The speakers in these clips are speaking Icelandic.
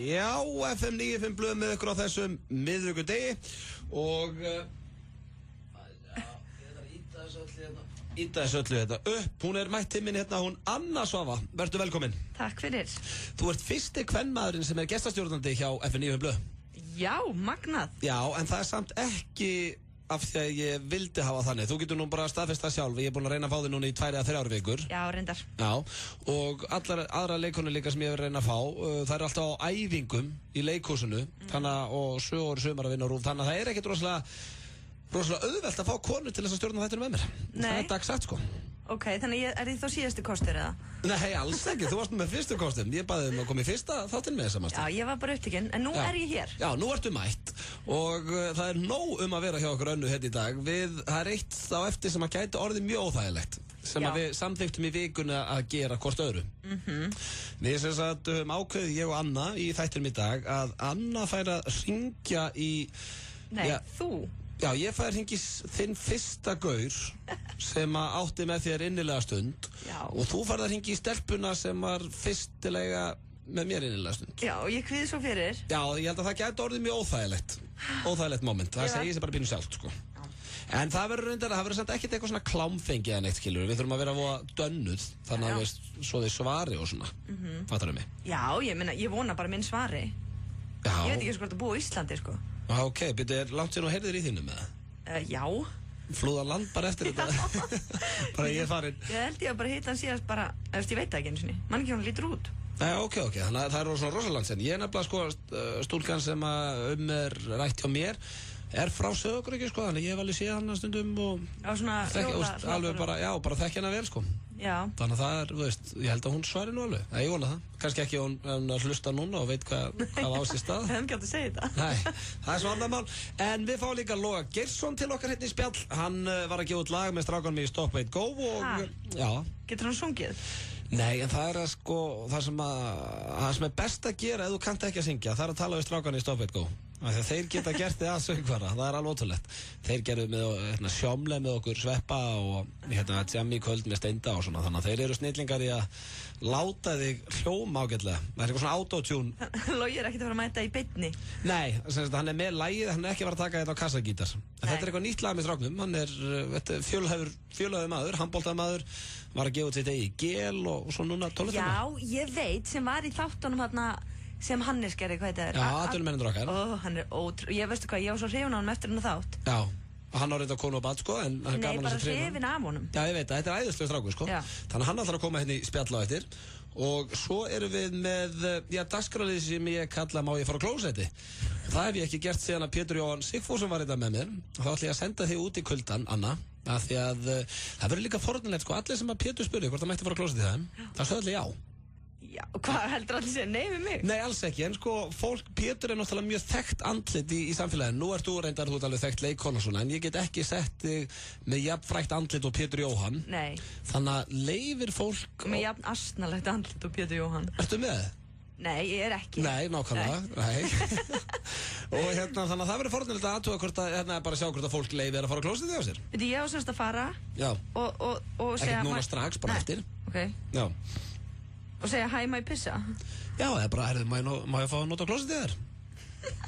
Já, FM 95 blöð með ykkur á þessum miðvikudegi og íta þessu öllu þetta upp. Hún er mætt til minn hérna, hún Anna Svava. Vertu velkomin. Takk fyrir. Þú ert fyrsti kvenmaðurinn sem er gestastjórnandi hjá FM 95 blöð. Já, magnað. Já, en það er samt ekki af því að ég vildi hafa þannig. Þú getur nú bara staðfest það sjálf. Ég er búin að reyna að fá þig núna í 2 eða 3 vikur. Já, reyndar. Já, og allar aðra leikonur líka sem ég hef reyna að fá, það er alltaf á æfingum í leikhúsinu, þannig og 7 ári sumar að vinna á RÚV, þannig að það er ekkert rosalega auðvelt að fá konur til þess að stjórna þættinu með mér. Nei. Það er dagsett sko. Ok, þannig er þið þá síðasti kostur eða? Nei, alls ekki, þú varst með fyrstu kostum. Ég baði að koma í fyrsta þáttinn með þess að Já, ég var bara upptekinn, en nú er ég hér. Já, nú ertu mætt og það er nóg að vera hjá okkur Önnu hérna í dag. Það er eitt á eftir sem að gæti orðið mjög óþægilegt sem að við samþykktum í vikunni að gera hvort öðru. Við sem sagt ákveðið ég og Anna í þættinum í dag að Anna fær að hringja í Nei, þú? Já, ég fær hringi þinn fyrsta gaur sem að átti með þér innilega stund. Já. Og þú farið að hringi í stelpuna sem var fyrstilega með mér innilega stund. Já, ég kvíði svo fyrir. Já, ég held að það gæti orðið mjög óþægilegt moment. Það segir sér bara pínu sjálft, sko. Já. En það verður samt ekkert eitthvað svona klámfengi eða neitt, skilur. Við þurfum að vera að voða dönnuð, þannig að veist, svo þið svari og svona. Fattarðu mig? Já, ég vona bara minn svari. Já. Ég veit ekki sko hvort að búa á Íslandi, sko. Ok, byrju, er langt síðan og heyrðir í þínu með það? Já. Flúða land bara eftir þetta. Bara ég er farin. Ég held ég að bara hitta hann síðast bara, ég veit það ekki einu sinni. Man ekki hún lítur út. Nei, ok, þannig að það er svona rosalandsinn. Ég er nefnilega sko stúlkan sem að er rætt hjá mér er frá Söðukriki sko, þannig ég hef alveg séð hann stundum og Já, svona alveg bara, já, bara þekki hana vel sko. Já. Þannig að það er, þú veist, ég held að hún svari nú alveg. Nei, ég vona það. Kannski ekki hún að hlusta núna og veit hvað á sér stað. Það er ekki að segja þetta. Nei, það er svo annað mál. En við fáum líka Loga Geirsson til okkar hérna í spjall. Hann var að gefa út lag með strákanum í Stop Wait Go og já. Getur hann sungið? Nei, en það er að sko, það sem er best að gera ef þú kannt ekki að syngja, það er að tala við strákanum í Stop Wait Go. Þeir geta gert þið að söngvara, það er alveg ótrúlegt. Þeir gerðu með sjómle með okkur Sveppa og Jammi í kvöld með Steinda og svona, þannig að þeir eru snillingar í að láta þig hljóma ágætlega. Það er eitthvað svona autotune. Logi er ekkert að fara að mæta í beinni. Nei, hann er með lagið, hann er ekki að fara að taka þetta á kassagítar. Þetta er eitthvað nýtt lag með stráknum, hann er fjölhæfur maður, handboltaður maður, var að gefa út sitt eigi gel og svo núna tónlistarmaður. Já, ég veit sem var í þáttunum hérna sem Hannes gerði, hvað þetta er? Já, atvinnumennendur okkar. Hann er ótrúlega, ég veistu hvað, ég var svo hrifin á hann eftir hennar þátt. Já, hann á reynda konu og bad sko, en hann er gaman að bara hrifin af honum. Já, ég veit það, þetta er æðislega strákur sko. Já. Þannig að hann ætlar að koma hérna í spjall á eftir og svo erum við með, dagskrárlið sem ég kalla má ég fara á klósetti. Það hef ég ekki gert síðan að Pétur Jóhann Sigfússon var þetta með mér. Þá ætla ég að senda þig út í kuldan, Anna, af því að það verður líka forðanlegt sko, allir sem að Pétur spurði hvort það mætti fara á klósetti það sögðu allir já. Já, hvað heldur allir segja nei við mig? Nei, alls ekki, en sko, Pétur er náttúrulega mjög þekkt andlit í samfélaginu. Nú ert þú reyndar, þú ert alveg þekkt leikona og svona, en ég get ekki sett þig með jafnfrækt andlit og Pétur Jóhann. Nei. Þannig að leifir fólk með jafn astnalegt andlit og Pétur Jóhann. Ertu með? Nei, ég er ekki. Nei, nákvæmlega, nei. Og þannig að það verður forðanlegt að aðtúa hvort að, bara sjá hvort að fólk leifir að fara á klósettið á sér. Veit ég á semst að fara. Já. Og segja ekkert núna strax, bara eftir. Ok. Já. Og segja hæ, má ég pissa? Já, eða bara, má ég fá að nota klósettið þér?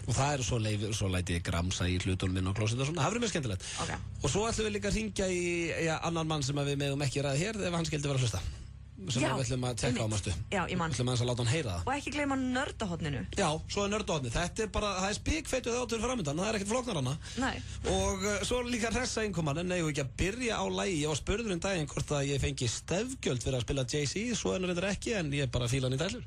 Og það er svo læti ég gramsa í hlutunum minn á klósettið og svona, það verður mjög skemmtilegt. Ok. Og svo ætlum við líka að hringja í annan mann sem við megum ekki ræða hér ef hann skildi vera að hlusta. Sem við ætlum að tekka á mástu. Já, ég mann. Við ætlum að láta hann heyra það. Og ekki gleyma nördahotninu. Já, svo er nördahotnið. Þetta er bara, það er spikfeituð átur framöndan, það er ekkert flóknar hana. Nei. Og svo líka hressa innkoman, en eigum ekki að byrja á lagi. Ég var spurður daginn hvort að ég fengi stefgjöld fyrir að spila Jay-Z, svo er reyndar ekki, en ég bara fíla hann í dælur.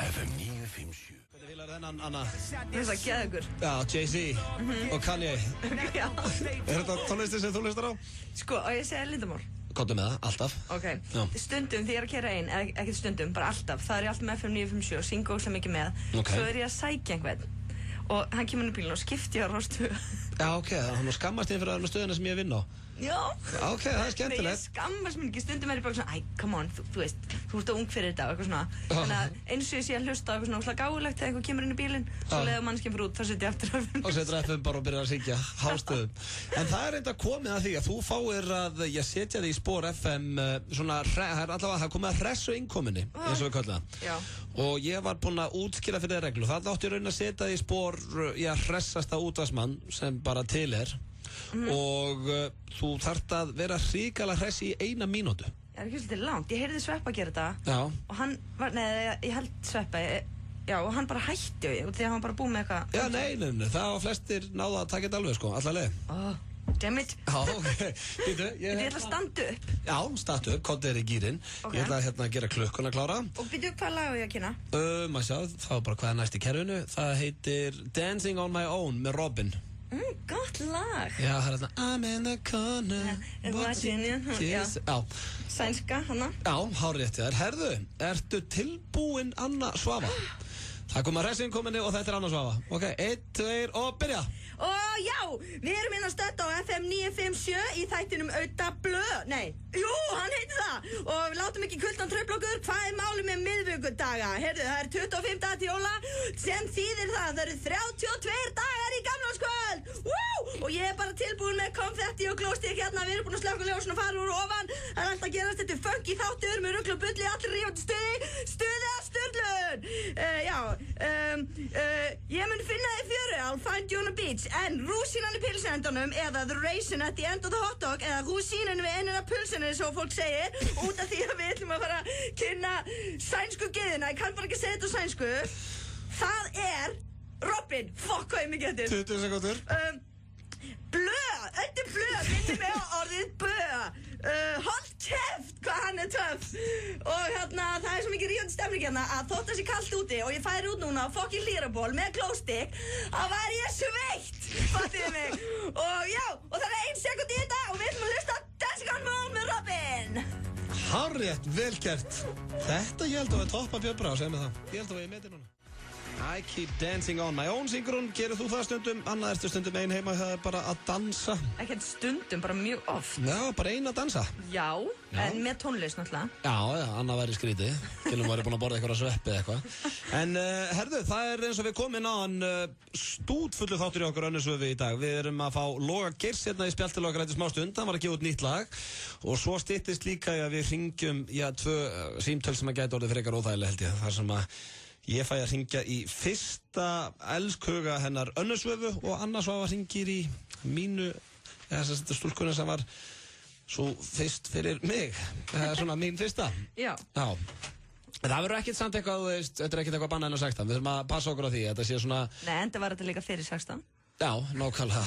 FM 957. Hvernig fílar þennan, Anna? Þess að geða ykkur. Já, Jay-Z og Kanye. Já. Er þetta tónlistin sem þú hlustar á? Sko, og ég segja lindamál. Kottu með það, alltaf. Ok, Já. Stundum því ég er að keyra einn, eða ekkert stundum, bara alltaf. Það er ég alltaf með FM 957 og syngu óslega mikið með. Ok. Svo er ég að sækja einhvern og hann kemur inn í bílinn og skipti á rástu. Já, ok, þannig að skammast þín fyrir að vera með stöðuna sem ég vinn á. Já. Ok, það Ég skemmtilegt. skammast mér ekki, stundum bara svona, æ, come on, þú veist, þú ert ung fyrir þetta og eitthvað svona. Þannig að eins og ég sé að hlusta á eitthvað svona óslega gáfulegt þegar einhver kemur inn í bílinn, svo leiður mannskinn fyrir út, þá setjum ég aftur að Og setur FM bara og byrjar að syngja hástöðum. En það reynda komið að því að þú fáir að ég setja þig í spór FM svona, það er komið að hressu innkominni, eins og við kallum það. Já. Og ég var búinn að útskýra fyrir þér reglu. Það átti raun að setja þig í spór hressasta útvarpsmann sem bara til og þú þarft að vera hrikalega hress í 1 mínútu. Það ekki svolítið langt, ég heyrði Sveppa gera þetta. Já. Og hann var, ég held Sveppa, já, og hann bara hætti því að hann bara búið með eitthvað. Já, nei, það var flestir náða að taka þetta alveg, sko, alla leið. Damn it. Já, ok. Ég ætla að standa upp. Já, standa upp, komdu þér í gírinn. Ég ætla að að gera klukkuna klára. Og byrju, hvað lag á ég að kynna? Maður sjá, það var bara hvað er næst í kerfinu. Það heitir Dancing on My Own með Robin. Gott lag. Já, það er þarna I'm in the corner watching you. Já. Sænska, hana. Já, hárétt þér. Herðu, ertu tilbúin Anna Svava? Það kom að ressin kominni og þetta er Anna Svava. Ok, 1, 2 og byrja. Og já, við erum inn að stötta á FM 957 í þættinum Auta Blöð. Nei, jú, hann heitir það. Og við látum ekki kuldan tröfla okkur. Hvað er málið með miðvikudaga? Heyrðu, það er 25 dagar til jóla sem þýðir það eru 32 dagar í gamlárskvöld. Og ég er bara tilbúin með konfetti og glóstík hérna. Við erum búin að slökka ljósin og fara úr ofan. Það er alltaf að gerast þetta funky þáttur með rugl og bulli, allir rífandi stuði að sturlun. Ég mun finna þig fjöru, I'll find you on a beach. En rúsínan í pilsendanum eða the raisin at the end of the hot dog eða rúsínan við ennina pulsinu svo fólk segir út af því að við ætlum að fara að kynna sænsku gyðina. Ég kann bara ekki segja þetta á sænsku. Það er Robin. Fuck hvað ég mikið þetta 20 sekundur. Blöð, þetta er blöð, minnir mig á orðið böð. Hold kæft hvað hann er töff. Og hérna, það er svo mikið rífandi stemning hérna að þótt það sé kallt úti og ég færi út núna á fokkin hlýraból með glóstikk, þá væri ég sveitt, fattiði mig. Og já, og það er 1 sekund í þetta og við ætlum að hlusta Dancing on My Own með Robin. Hárrétt, vel gert. Þetta ég held að við toppa Björn Brá, segð mér það. Ég held að við meti núna. I keep dancing on my own, syngur hún. Gerir þú það stundum? Anna, ertu stundum ein heima það er bara að dansa? Ekkert stundum, bara mjög oft. Já, bara ein að dansa. Já, en með tónlist náttúrulega. Já, Anna væri skrítið. Til hún væri búin að borða eitthvað sveppi eða eitthvað. En herðu, það er eins og við komin á hann stútfullu þáttur í okkur önnusöfi í dag. Við erum að fá Loga Geirs hérna í spjall til okkar eftir smá stund. Hann var að gefa út nýtt lag. Og svo styttist líka að við hringjum 2 símtöl sem að gæti orðið frekar óþægileg held ég. Þar sem að ég fæ að hringja í fyrsta elskhuga hennar önnusöfu og Anna Svava hringir í mínu, þessa stúlkuna sem var svo fyrst fyrir mig. Það er svona mín fyrsta. Já. Já. Það verður ekkert samt eitthvað, þú veist, þetta er ekkert eitthvað bannað en á 16. Við þurfum að passa okkur á því, þetta sé svona... Nei, enda var þetta líka fyrir 16. Já, nákvæmlega.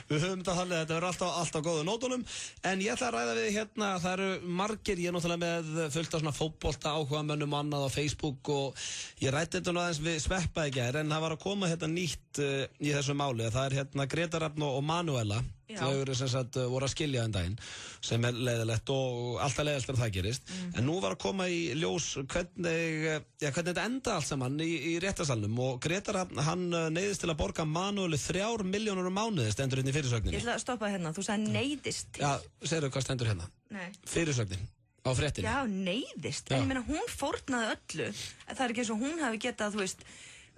Við höfum þetta þannig að þetta verður alltaf góðu nótunum. En ég ætla að ræða við hérna, það eru margir, ég er náttúrulega með fullt af svona fótbolta áhuga mönnum annað á Facebook og ég rætti þetta nú aðeins við Sveppa í gær, en það var að koma hérna nýtt í þessu máli. Það er hérna Greta Rafn og Manuela. Þau eru sem sagt voru að skilja en daginn sem er leiðilegt og alltaf leiðilegt að það gerist. En nú var að koma í ljós hvernig þetta enda allt saman í réttarsalnum og Greta Rafn, hann neyðist til að borga Manuelu 3 milljónir á mánuði stendur hérna í fyrirsögninni. Ég ætla að stoppa hérna, þú sagði neyðist til. Já, segðu hvað stendur hérna? Nei. Fyrirsögnin á fréttinni. Já, neyðist. En ég meina hún fórnaði öllu. Það er ekki eins og hún hafi getað, þú veist,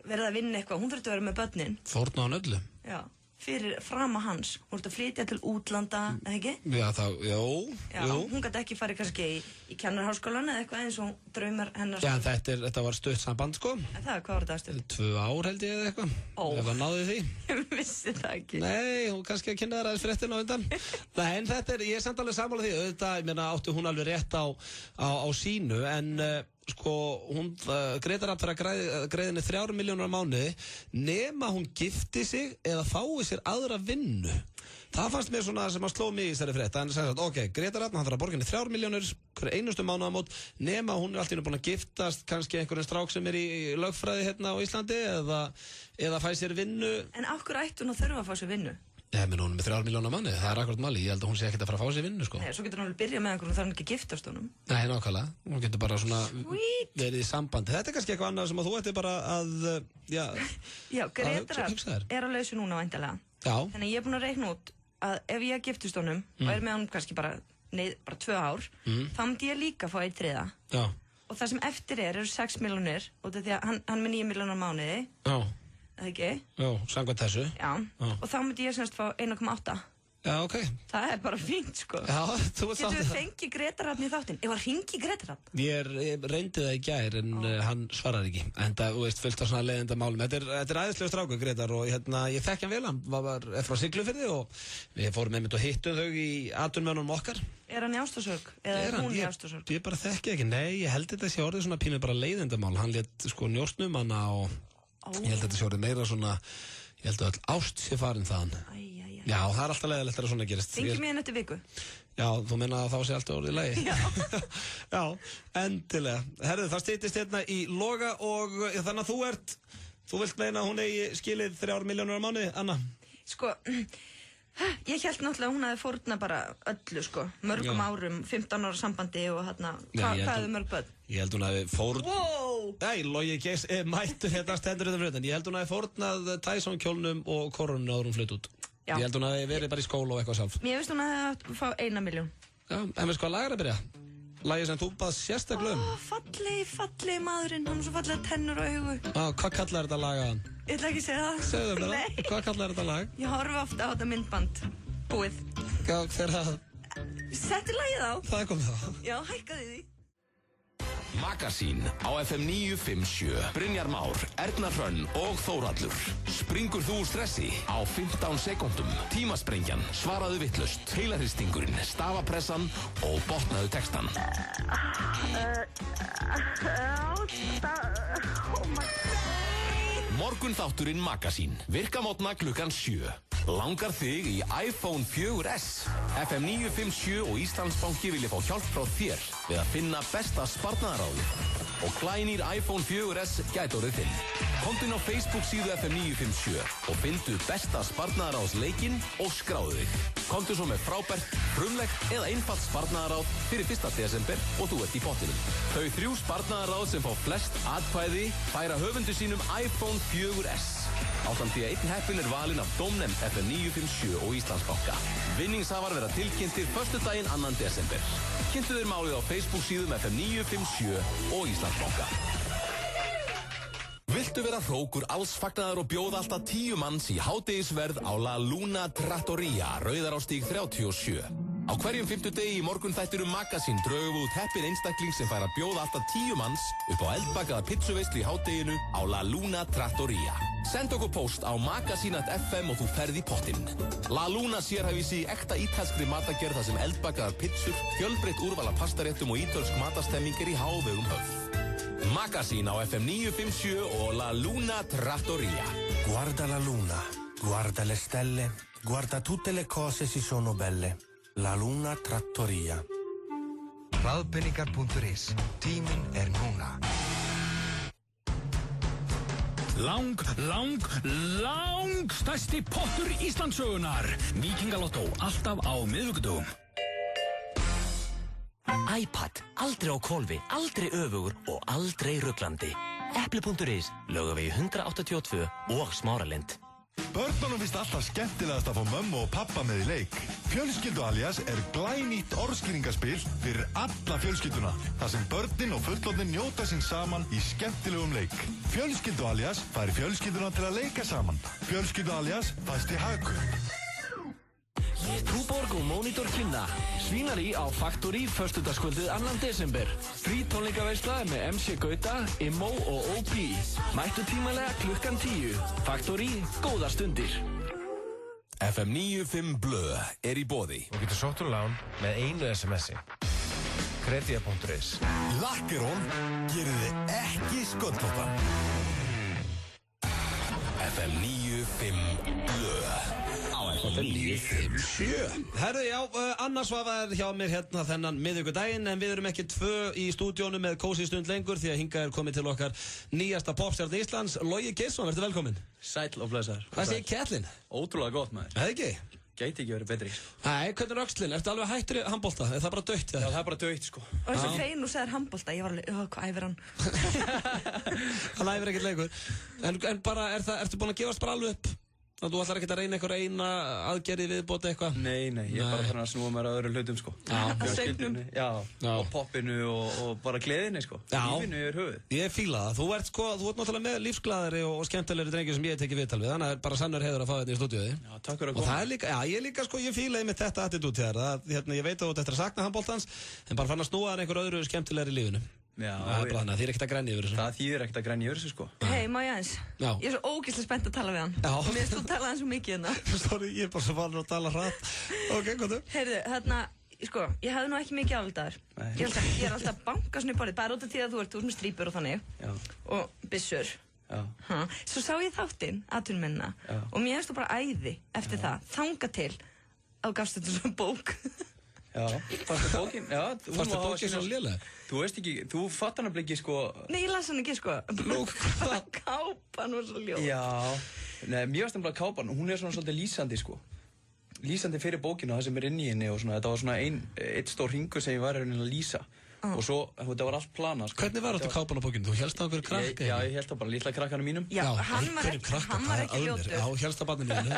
verið að vinna eitthvað. Hún þurfti að vera með börnin. Fórnaði hann öllu? Já. Fyrir frama hans. Hún þurfti að flytja til útlanda, eða ekki? Já, jú. Hún gæti ekki farið kannski í kennarháskólan eða eitthvað eins og draumar hennar. Já, þetta var stutt samband, sko. En hvað var þetta stutt? 2 ár held ég eða eitthvað. Ef hann náði því. Ég vissi það ekki. Nei, hún kannski að kynna þér aðeins fréttina á undan. Nei, en þetta ég er samt alveg sammála því. Auðvitað, ég meina, átti hún alveg rétt á sínu, en... Sko, hún Greta Rafn fyrir að greiðinni 3 milljónir á mánuði nema hún gifti sig eða fái sér aðra vinnu. Það fannst mér svona sem að sló mig í þessari frétt. Þannig að ok, Greta Rafn, hann fyrir að borga henni 3 milljónir hverju einustu mánuðamót nema hún er allt í einu búin að giftast kannski einhverjum strák sem er í lögfræði hérna á Íslandi eða fæ sér vinnu. En af hverju ætti hún að þurfa að fá sér vinnu? Nei, menn hún er með 3 milljónir á mánuði, það er akkurat máli. Ég held að hún sé ekkert að fara að fá sér vinnu, sko. Nei, svo getur hún alveg byrjað með einhverjum, þarf hún ekki að giftast honum. Nei, nákvæmlega. Hún getur bara svona verið í sambandi. Þetta er kannski eitthvað annað sem að þú ætti bara að, Já, Greta Rafn er á lausu núna væntanlega. Já. Þannig ég er búin að reikna út að ef ég giftist honum og með honum kannski bara 2 ár, þá myndi ég líka fá 1/3. Já. Og það sem eftir eru 6 milljónir, út af því að hann með 9 milljónar á mánuði. Já. Eða ekki? Já, samkvæmt þessu. Já. Og þá myndi ég semst fá 1,8. Já, ok. Það bara fínt, sko. Já, þú veist Getum við fengið Gretar Rafn í þáttinn? Ég var að hringi Gretar Rafn. Ég reyndi það í gær en hann svarar ekki. En það, þú veist, fullt á svona leiðinda málum. Þetta er æðislega strákur, Gretar, og ég þekki hann vel. Hann er frá Siglufirði og við fórum einmitt og hittum þau í atvinnumönnunum okkar. Er hann í ástarsorg? Eða hún í ástarsorg? Ég bara þekki ekki. Nei, ég held þetta sé orðið svona pínu bara leiðinda mál. Hann lét sko njósnum hana og ég held þetta sé orðið meira svona, ég held að öll ást sé farin þaðan. Já, það er alltaf leiðilegt að svona gerist. Hringi mig eftir viku. Já, þú meina að þá sé alltaf orðið í lagi. Já. Já, endilega. Herðu, það styttist hérna í Loga og þannig að þú vilt meina að hún eigi skilið 3 milljónir á mánuði, Anna? Sko, ég held náttúrulega að hún hafi fórnað bara öllu, sko. Mörgum árum, 15 ára sambandi og hvað er mörg börn? Ég held hún hafi fórnað... Wow! Nei, Logi Geirs mættur hérna stendur þetta fyrir þetta. Ég held hún hafi fórnað Tyson kjólnum og korunum áður hún flutt út. Já. Ég held hún hafi verið bara í skóla og eitthvað sjálf. Mér veist hún að það hefði fá 1 milljón. Já, en veist hvað lag er að byrja? Lagið sem þú baðst sérstaklega um. Fallegi maðurinn, hann er svo fallega tennur á augu. Hvað kallar þetta lag að hann? Ég ætla ekki að segja það. Segðu mér það. Nei. Hvað kallar þetta lag? Ég horfi ofta á þetta myndband. Búið. Já, hver það? Settu lagið á. Það er komið þá. Já, hækkaði því. Magasín á FM 957. Brynjar Már, Erna Hrönn og Þórhallur. Springur þú úr stressi á 15 sekúndum? Tímasprengjan, svaraðu vitlaust, heilahristingurinn, stafapressan og botnaðu textan. Morgun þátturinn Magasín. Virka mótna klukkan 7. Langar þig í iPhone 4S? FM 957 og Íslandsbanki vilja fá hjálp frá þér við að finna besta sparnaðaráðið. Og glænýr iPhone 4S gæti orðið þinn. Komdu inn á Facebook síðu FM 957 og fyndu besta sparnaðaráðsleikinn og skráðu þig. Komdu svo með frábært, frumlegt eða einfalt sparnaðaráð fyrir 1. desember og þú ert í pottinum. Þau 3 sparnaðaráð sem fá flest atkvæði færa höfundu sínum iPhone 4S. Ásamt því að einn heppinn er valinn af dómnefnd FM 957 og Íslandsbanka. Vinningshafar verða tilkynntir föstudaginn 2. desember. Kynntu þér málið á Facebook síðum FM 957 og Íslandsbanka. Viltu vera hrókur alls fagnaðar og bjóða alltaf 10 manns í hádegisverð á La Luna Trattoria, Rauðarárstíg 37. Á hverjum 50 degi í morgun þættir Magasín drögum út heppinn einstakling sem fær að bjóða alltaf 10 manns upp á eldbakaða pizzuveislu í hádeginu á La Luna Trattoria. Send okkur post á magasín.fm og þú ferð í pottinn. La Luna sérhæfir sig í ekta ítalskri matagerð þar sem eldbakaðar pizzur, fjölbreytt úrval af pastaréttum og ítölsk matastemming er í hávegum höfð. Magasín á FM 957 og La Luna Trattoria. Guarda la luna, guarda le stelle, guarda tutte le cose si sono belle. La Luna Trattoria. Hraðpenningar.is. Tíminn er núna. Stærsti pottur Íslandssögunar. Víkingalottó, alltaf á miðvikudögum. iPad, aldrei á hvolfi, aldrei öfugur og aldrei ruglandi. Epli.is, Laugavegi 182 og Smáralind. Börnunum finnst alltaf skemmtilegast að fá mömmu og pappa með í leik. Fjölskyldu alias er glænýtt orðskýringaspil fyrir alla fjölskylduna. Þar sem börnin og fullorðnir njóta sín saman í skemmtilegum leik. Fjölskyldu alias fær fjölskylduna til að leika saman. Fjölskyldu alias fæst í Hagkaup. Trúborg og Monitor kynna Svínarí á Factory föstudagskvöldið 2. desember. Frí tónleikaveisla með MC Gauta, Immo og OP. Mættu tímalega klukkan 10. Factory, góðar stundir. FM 95 Blö er í boði. Þú getur sótt lán með einu SMS-i. Kredia.is. Lakkerón gerir þið ekki sköllóttan. FM 95 Blö. FM 957. Herðu, já, Anna Svava er hjá mér hérna þennan miðvikudaginn, en við erum ekki 2 í stúdíónu með kósí stund lengur því að hingað er komið til okkar nýjasta popstjarna Íslands, Logi Geirsson, verður velkominn. Sæll og blessaður. Hvað segir kettlinn? Ótrúlega gott, maður. Það ekki? Gæti ekki verið betri. Nei, hvernig er öxlinn? Ertu alveg hættur í handbolta? Er það bara dött? Já, það er bara dött, sko. Og eins og hrein og segir handbolta, ég var alveg, hvað æfir hann? Hann æfir ekkert leikur. En bara, ertu búin að gefast bara alveg upp Þannig að þú ætlar ekki að reyna einhver eina aðgerði viðbót eitthvað? Nei, ég er bara þannig að snúa mér að öðrum hlutum, sko. Sögnum. Já, og poppinu og bara gleðinni, sko. Lífinu yfir höfuð. Ég fíla það. Þú ert náttúrulega með lífsglaðari og skemmtilegri drengi sem ég tekið viðtal við. Þannig að það er bara sannur heiður að fá þetta í stúdíóði. Já, takk fyrir að koma. Og það er líka, ég líka, sko, ég fíla einmitt þetta attitút hjá þér. Ég veit að þú ert eftir að sakna handboltans, en bara fann að snúa þér einhver öðru skemmtilegri í lífinu. Já, það þýðir ekkert að grenja yfir þessu. Það þýðir ekkert að grenja yfir þessu, sko. Hei, má ég aðeins? Já. Ég er svo ógeðslega spennt að tala við hann. Já. Mér finnst þú tala hann svo mikið hérna. Sorry, ég er bara svo vanur að tala hratt. Ok, hvað þú? Heyrðu, sko, ég hafði nú ekki mikið áldaðar. Ég er alltaf að banka svona í borðið, bara út af því að þú ert með strípur og þannig. Já. Og byssur. Já. Svo sá ég þáttinn, atvinnumennina, og mér finnst þú bara æði eftir það, þanga til að þú gafst þetta svona bók. Já, fannst þér bókin? Já, fannst þér bókin svona léleg? Þú veist ekki, þú fattar hann ekki, sko... Nei, ég las hann ekki, sko. Kápan var svo ljóð. Já, nei, mér varst bara kápan, hún er svona svolítið lýsandi, sko. Lýsandi fyrir bókinu, það sem er inn í henni og svona, þetta var svona einn stór hringur sem ég var að lýsa. Og svo, þetta var allt planað, sko. Hvernig var þetta kápan á bókinu? Þú hélst á einhverju krakka? Já, ég hélst á bara lítla krakkanum mínum. Já, hann var ekki ljótur. Já, hélst á barninu mínu.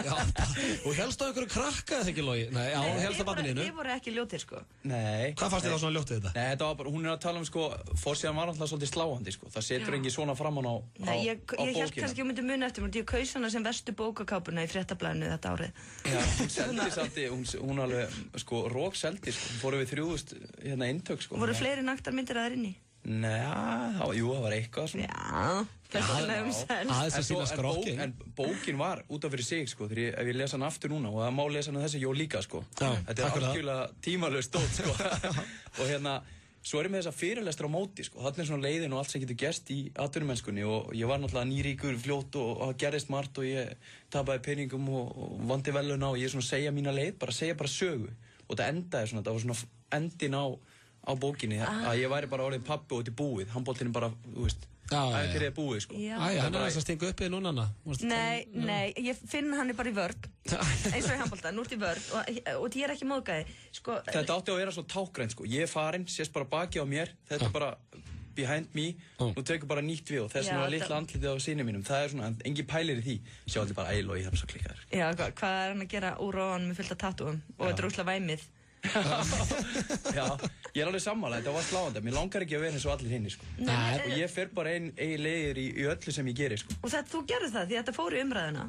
Og hélst á einhverju krakka, eða ekki Logi? Nei, já, hélst á barninu mínu. Þið voru ekki ljótir, sko. Nei. Hvað fannst þið þá svona ljótið þetta? Nei, þetta var bara, hún er að tala sko, forsíðan var alltaf svolítið sláandi, sko. Það setur engin svona framan á bókina. Nei, ég held kannski að myndi muna eftir, ég kaus hana sem verstu bókakápuna í Fréttablaðinu þetta árið. Já, hún alveg, sko, rókseldi, sko. Hún fór yfir 3000 eintök, sko. Voru fleiri naktarmyndir að þær inni? Nei, jú, það var eitthvað svona. Já, flestarlega selst. En bókin var út af fyrir sig, sko, ef ég lesa hann aftur núna, og það má lesa hann þessi líka, sko. Þetta er algjörlega tímalaust stótt, sko. Og svo er ég með þessa fyrirlestur á móti, sko. Þarna er svona leiðin og allt sem getur gerst í atvinnumennskunni og ég var náttúrulega nýríkur fljótt og það gerðist margt og ég tapaði peningum og vandi veluna og ég svona segja mína leið, segja bara sögu. Og það endaði svona, það var svona endin á bókinni, að ég væri bara orðin pappi og þetta er búið, handboltinn bara, þú veist, æftir er búið, sko. Æja, hann er þess að stinga upp í núna hana. Nei, ég finn hann er bara í vörn, eins og í handbolta, nú ert í vörn og ég er ekki móðgæði, sko. Þetta átti að vera svo tákgrænt, sko, ég er farinn, sést bara baki á mér, þetta er bara behind me, nú tekur bara nýtt við og þess vegna var litla andlitið á syni mínum, það er svona, engin pælir í því, sjá allir bara æl og ég er svo klikkaður. Já, hvað er hann að gera úr ofan með fullt af tattúum og þetta er óslega væmið? Já, ég er alveg sammála, þetta var sláandi, mér langar ekki að vera eins og allir hinni, sko. Og ég fer bara ein leiðir í öllu sem ég geri, sko. Og þú gerði það því að þetta fór í umræðuna?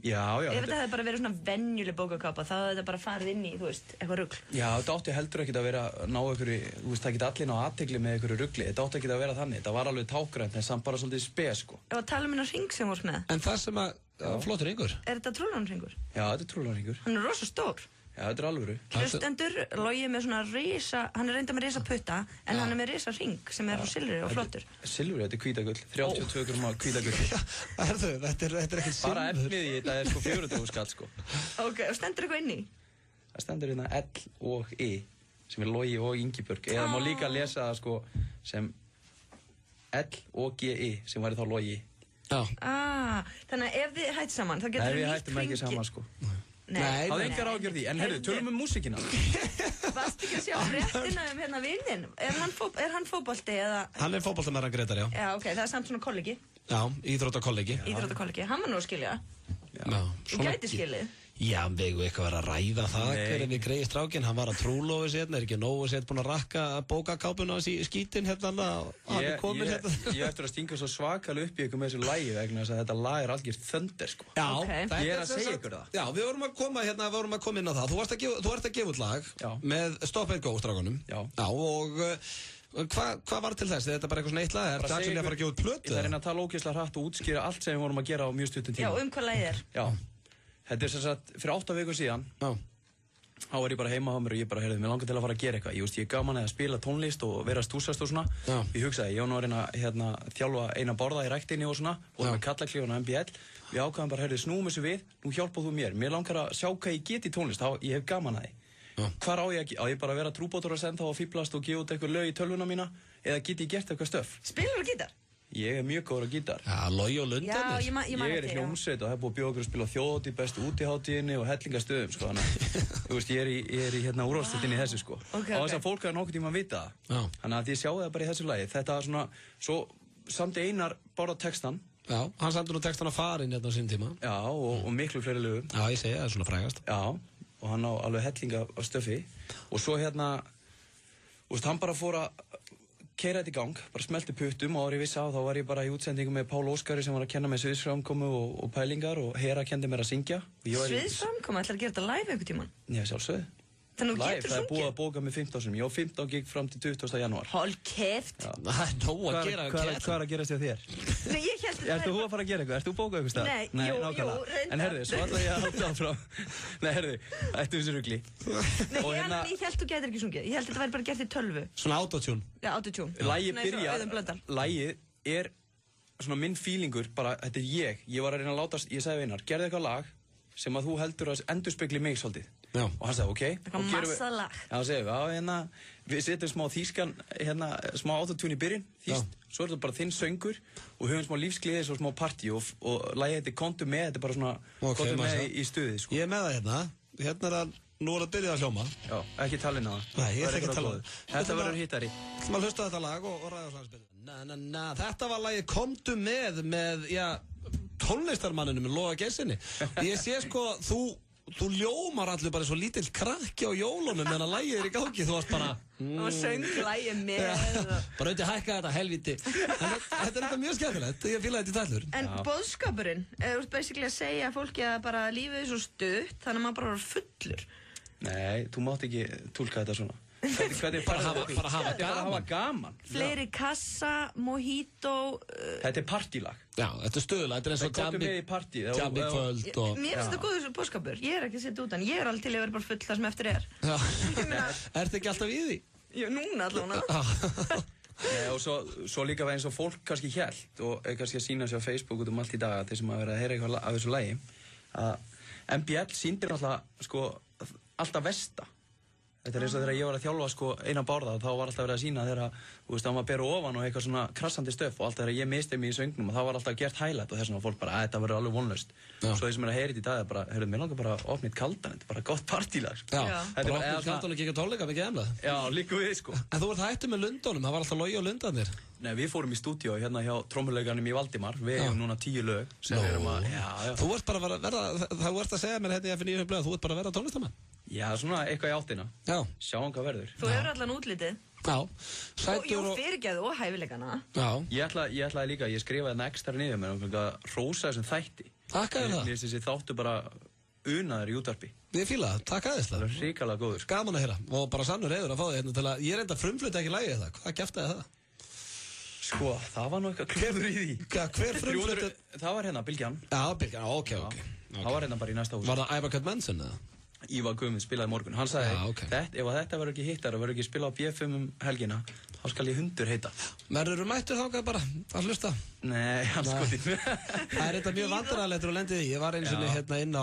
Já. Ef þetta hefði bara verið svona venjuleg bókakápa, þá hefði þetta bara farið inn í, þú veist, eitthvað rugl. Já, þetta átti heldur ekkert að vera ná einhverju, þú veist, það geti allir ná athygli með einhverju rugli, þetta átti ekkert að vera þannig, þetta var alveg tákgrænt, en samt bara svolítið spes, sko. Ef að tala um hennar hring sem voru með. En það sem flottur hringur. Er þetta trúlanhringur? Já, þetta er trúlanhringur. Hann er rosa stór. Já, þetta er alvöru. Hlustendur, Logi með svona risa, hann er reynda með risa putta, en hann er með risa hring sem er frá silfri og flottur. Silfri, þetta er hvítagull, 32 grúma hvítagull. Þetta er ekkert silfur. Bara efnið í þetta er sko 400 skall, sko. Ok, og stendur eitthvað inn í? Það stendur hérna L og I, sem er Logi og Ingibjörg. Eða má líka lesa það sko sem L og G-I, sem væri þá Logi. Já. Þannig að ef þið hætt saman, þá getur við nýtt hringi. Nei, við hættum ekki saman, sko. Nei, það er engar ágjörð því, en heyrðu, tölum um músíkina. Varst ekki að sjá fréttina um hérna vinnin? Er hann fótbolti eða? Hann er fótboltamæran Gretar, já. Já, ok, það er samt svona kollegi. Já, íþróttakollegi. Íþróttakollegi, hann var nú að skilja. Já. Gæti skilið. Já, við eitthvað verið að ræða það hvernig við greiði strákinn, hann var að trúlofi sér, er ekki nógu sér búin að rakka bókakápuna í skítinn hérna, hann er komin hérna. Ég eftir að stinga svo svakalega upp í ykkur með þessu lagi vegna þess að þetta lag er algjört þönder, sko. Já, ég er að segja ykkur það. Já, við vorum að koma inn á það, þú ert að gefa út lag með Stop and Go strákunum. Já. Já, og hvað var til þess? Er þetta bara eitthvað svona eitt lag? Er þetta actually að fara að gefa út plötu? Ég þarf að reyna að tala ógeðslega hratt og útskýra allt sem við vorum að gera á mjög stuttum tíma. Já, hvað lagið er? Já. Þetta er sem sagt, fyrir 8 vikur síðan, þá var ég bara heima á mér og ég bara, heyrðu, mér langar til að fara að gera eitthvað. Ég er gaman að spila tónlist og vera að stúsast og svona. Ég hugsaði, ég var nú að reyna þjálfa eina borða í ræktinni og svona, og með kallaklífuna MBL. Við ákvæðum bara, heyrðu, snúum þessu við, nú hjálpað þú mér. Mér langar að sjá hvað ég get í tónlist, ég hef gaman að því. Hvar á ég bara að vera trúbátur að senda og fíblast og gefa út eitthvað lög í tölvuna mína, eða get ég gert eitthvað stöf? Spilur þú gítar? Ég er mjög góður á gítar. Já, Logi og Lundin. Já, ég man ég er í hljómsveit og hef búið að bjóða okkur að spila þjóðhátíð, bestu útihátíðinni og hellingastöðum, sko. Þú veist, ég er í hérna úrvalsdeildinni í þessu, sko. Og þess að fólk hafa nokkuð tíma að vita það. Þannig að ég sjáu það bara í þessu lagi. Þetta var svona, svo samdi Einar bara textan, Já, hann samtur nú textan á Farin hérna á sín tíma. Já, og miklu fleiri lögum. Já, ég segi, það svona frægast. Já, og hann á alveg helling af stöfi. Og svo hérna, hann bara fór að keyra þetta í gang, bara smelti puttum og árið vissi á, þá var ég bara í útsendingu með Pál Óskari sem var að kenna með sviðsframkomu og pælingar og Hera kendi mér að syngja. Sviðsframkomu, ætlar að gera þetta live einhvern tímann? Já, sjálfsögðu. Þannig að þú getur það er búið að bóka með 15. Ég á 15 gig fram til 20. janúar. Hálf keft. Það er nóg að gera. Hvað er að gerast hjá þér? Nei, ég held að Ertu þú að fara að gera eitthvað? Ertu þú bókað eitthvað stað? Nei, jú, reyndar. En herðu, svo ætla ég að halda áfram. Nei, herðu, ættu þessu rugli. Nei, ég held þú getur ekki sungið. Ég held þetta væri bara gert í tölvu. Svona autotune. Já, autotune. Lagið er svona minn feelingur, bara, þetta er ég. Ég var að reyna að láta, ég sagði Einar, gerðu eitthvað lag sem að þú heldur að endurspegli mig svolítið. Já. Og hann sagði, ok. Eitthvað massa lag. Já, hann segði, við setjum smá þýskan, smá autotune í byrjun, þýst. Svo er þetta bara þinn söngur og höfum smá lífsgleði og smá partí og lagið þetta Kontu með, þetta er bara svona Kontu með í stuði, sko. Ég er með það hérna. Hérna er að, nú er að byrja að hljóma. Já, ekki talin að það. Nei, ég er ekki að tala um það. Þetta verður hittari. Þú maður hlusta þetta lag og ræða á slagsbyrju. Þetta var lagið Komdu með, já, tónlistarmanninum með Loga Geisinni. Ég sé sko, þú ljómar allir bara svo lítill krakki á jólunum en að lagið er í gangi, þú varst bara og söng lagið með bara auðvitað hækka þetta helviti. Þetta er þetta mjög skemmtilegt, ég fíla þetta í tællur. En boðskapurinn, þú ert basically að segja fólki að bara lífið er svo stutt þannig að maður bara var fullur. Nei, þú mátt ekki túlka þetta svona. Hvernig bara hafa gaman. Fleiri kassa, mojito. Þetta er partílag. Já, þetta er stöðulag, þetta er eins og Jambi kvöld og mér finnst þetta góður boðskapur, ég er ekki að setja út hann, ég er alveg til að vera bara full það sem eftir er. Ertu ekki alltaf í því? Jú, núna allavega. Og svo líka eins og fólk kannski hélt og kannski að sína sig á Facebook út allt í dag þeir sem að vera að heyra eitthvað af þessu lagi að MBL sýndir alltaf Vesta. Þetta er eins og þegar ég var að þjálfa Einar Bárða þá var alltaf verið að sína þegar hann var að bera ofan og eitthvað svona krassandi stöf og alltaf þegar ég misti mig í söngnum og þá var alltaf gert highlight og þess vegna fólk bara þetta verður alveg vonlaust. Svo þeir sem er að heyra þetta í dag er bara, heyrðu, mér langar bara að opna eitt kaldan, þetta er bara gott partílag. Já, bara opna eitt kaldan og kíka tónleika mikið emlað. Já, líka við sko. En þú ert hættur með Lundunum, það var alltaf Logi og Lundarnir. Nei, við fórum í stúdíó hérna hjá trommurleikarnum í Valdimar. Við hefum núna 10 lög sem við erum að, Þú ert bara að verða segja mér hérna í F9 blöð, þú ert bara að verða tónlistarmann. Já, svona eitthvað í áttina. Já. Sjáum hvað verður. Þú hefur allan útlitið. Já. Sætur og fyrirgæðu og hæfileikana. Já. Ég ætlaði líka, ég skrifaði þarna ekstra niður með að rósa þessum þætti. Takk að það. Mér finnst þessi þáttu bara unaður í útvarpi. Ég fíla það, takk aðeins það. Það er hrikalega góður. Gaman að heyra og bara sannur heiður að fá þig hérna til að ég reynda frumfluta ekki lagið það. Hvað kjaftaði það? Sko, það var nú eitthvað klöfur í því. Hver frumflutur? Það var hérna Bylgjan. Já, Bylgjan, ok. Það var hérna bara í næsta hús. Var það Ævar Kjell Menson eða? Ívar Guðmund spilaði morgun. Hann sagði, ef þetta verður ekki hittar og verður ekki spilað á B5 helgina, þá skal ég hundur heita. Verður þú mættur þákað bara að hlusta? Nei, hann skoti. Það er þetta mjög vandræðilegt og lendið í. Ég var eins og hérna inn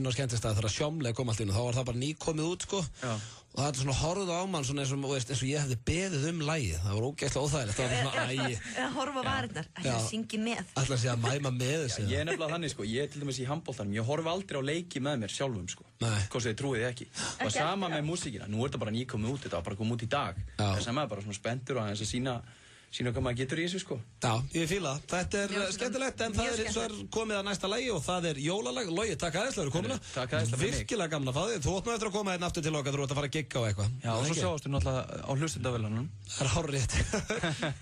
á skemmtistæði þegar Sjómleik kom allt inn og þá var það bara nýkomið út sko. Já. Og það er svona horfðu á mann svona eins og ég hefði beðið lagið. Það var ógeðslega óþægilegt. Það var svona ægi. Eða horfa á varirnar. Það syngi með. Ætla að segja að mæma með þessu. Ég er nefnilega þannig sko. Ég er til dæmis í handboltanum. Ég horfi aldrei á leiki með mér sjálfum sko. Hvort þið trúið ekki. Það var sama með músíkina. Nú er þetta bara nýkomið út. Þetta var bara komið út í dag. Þess að maður bara svona spenntur og aðeins að sína hvað maður getur í þessu sko. Já, ég fíla það. Þetta er skemmtilegt en það er eins og er komið að næsta lagi og það er jólalag. Logi, takk aðeinslega fyrir komuna. Takk aðeinslega fyrir mig. Virkilega gaman að fá þig. Þú átt nú eftir að koma hérna aftur til okkar, þú ert að fara að gigga á eitthvað. Já, og svo sjáumst við náttúrulega á hlustendavélunum. Það er hárrétt.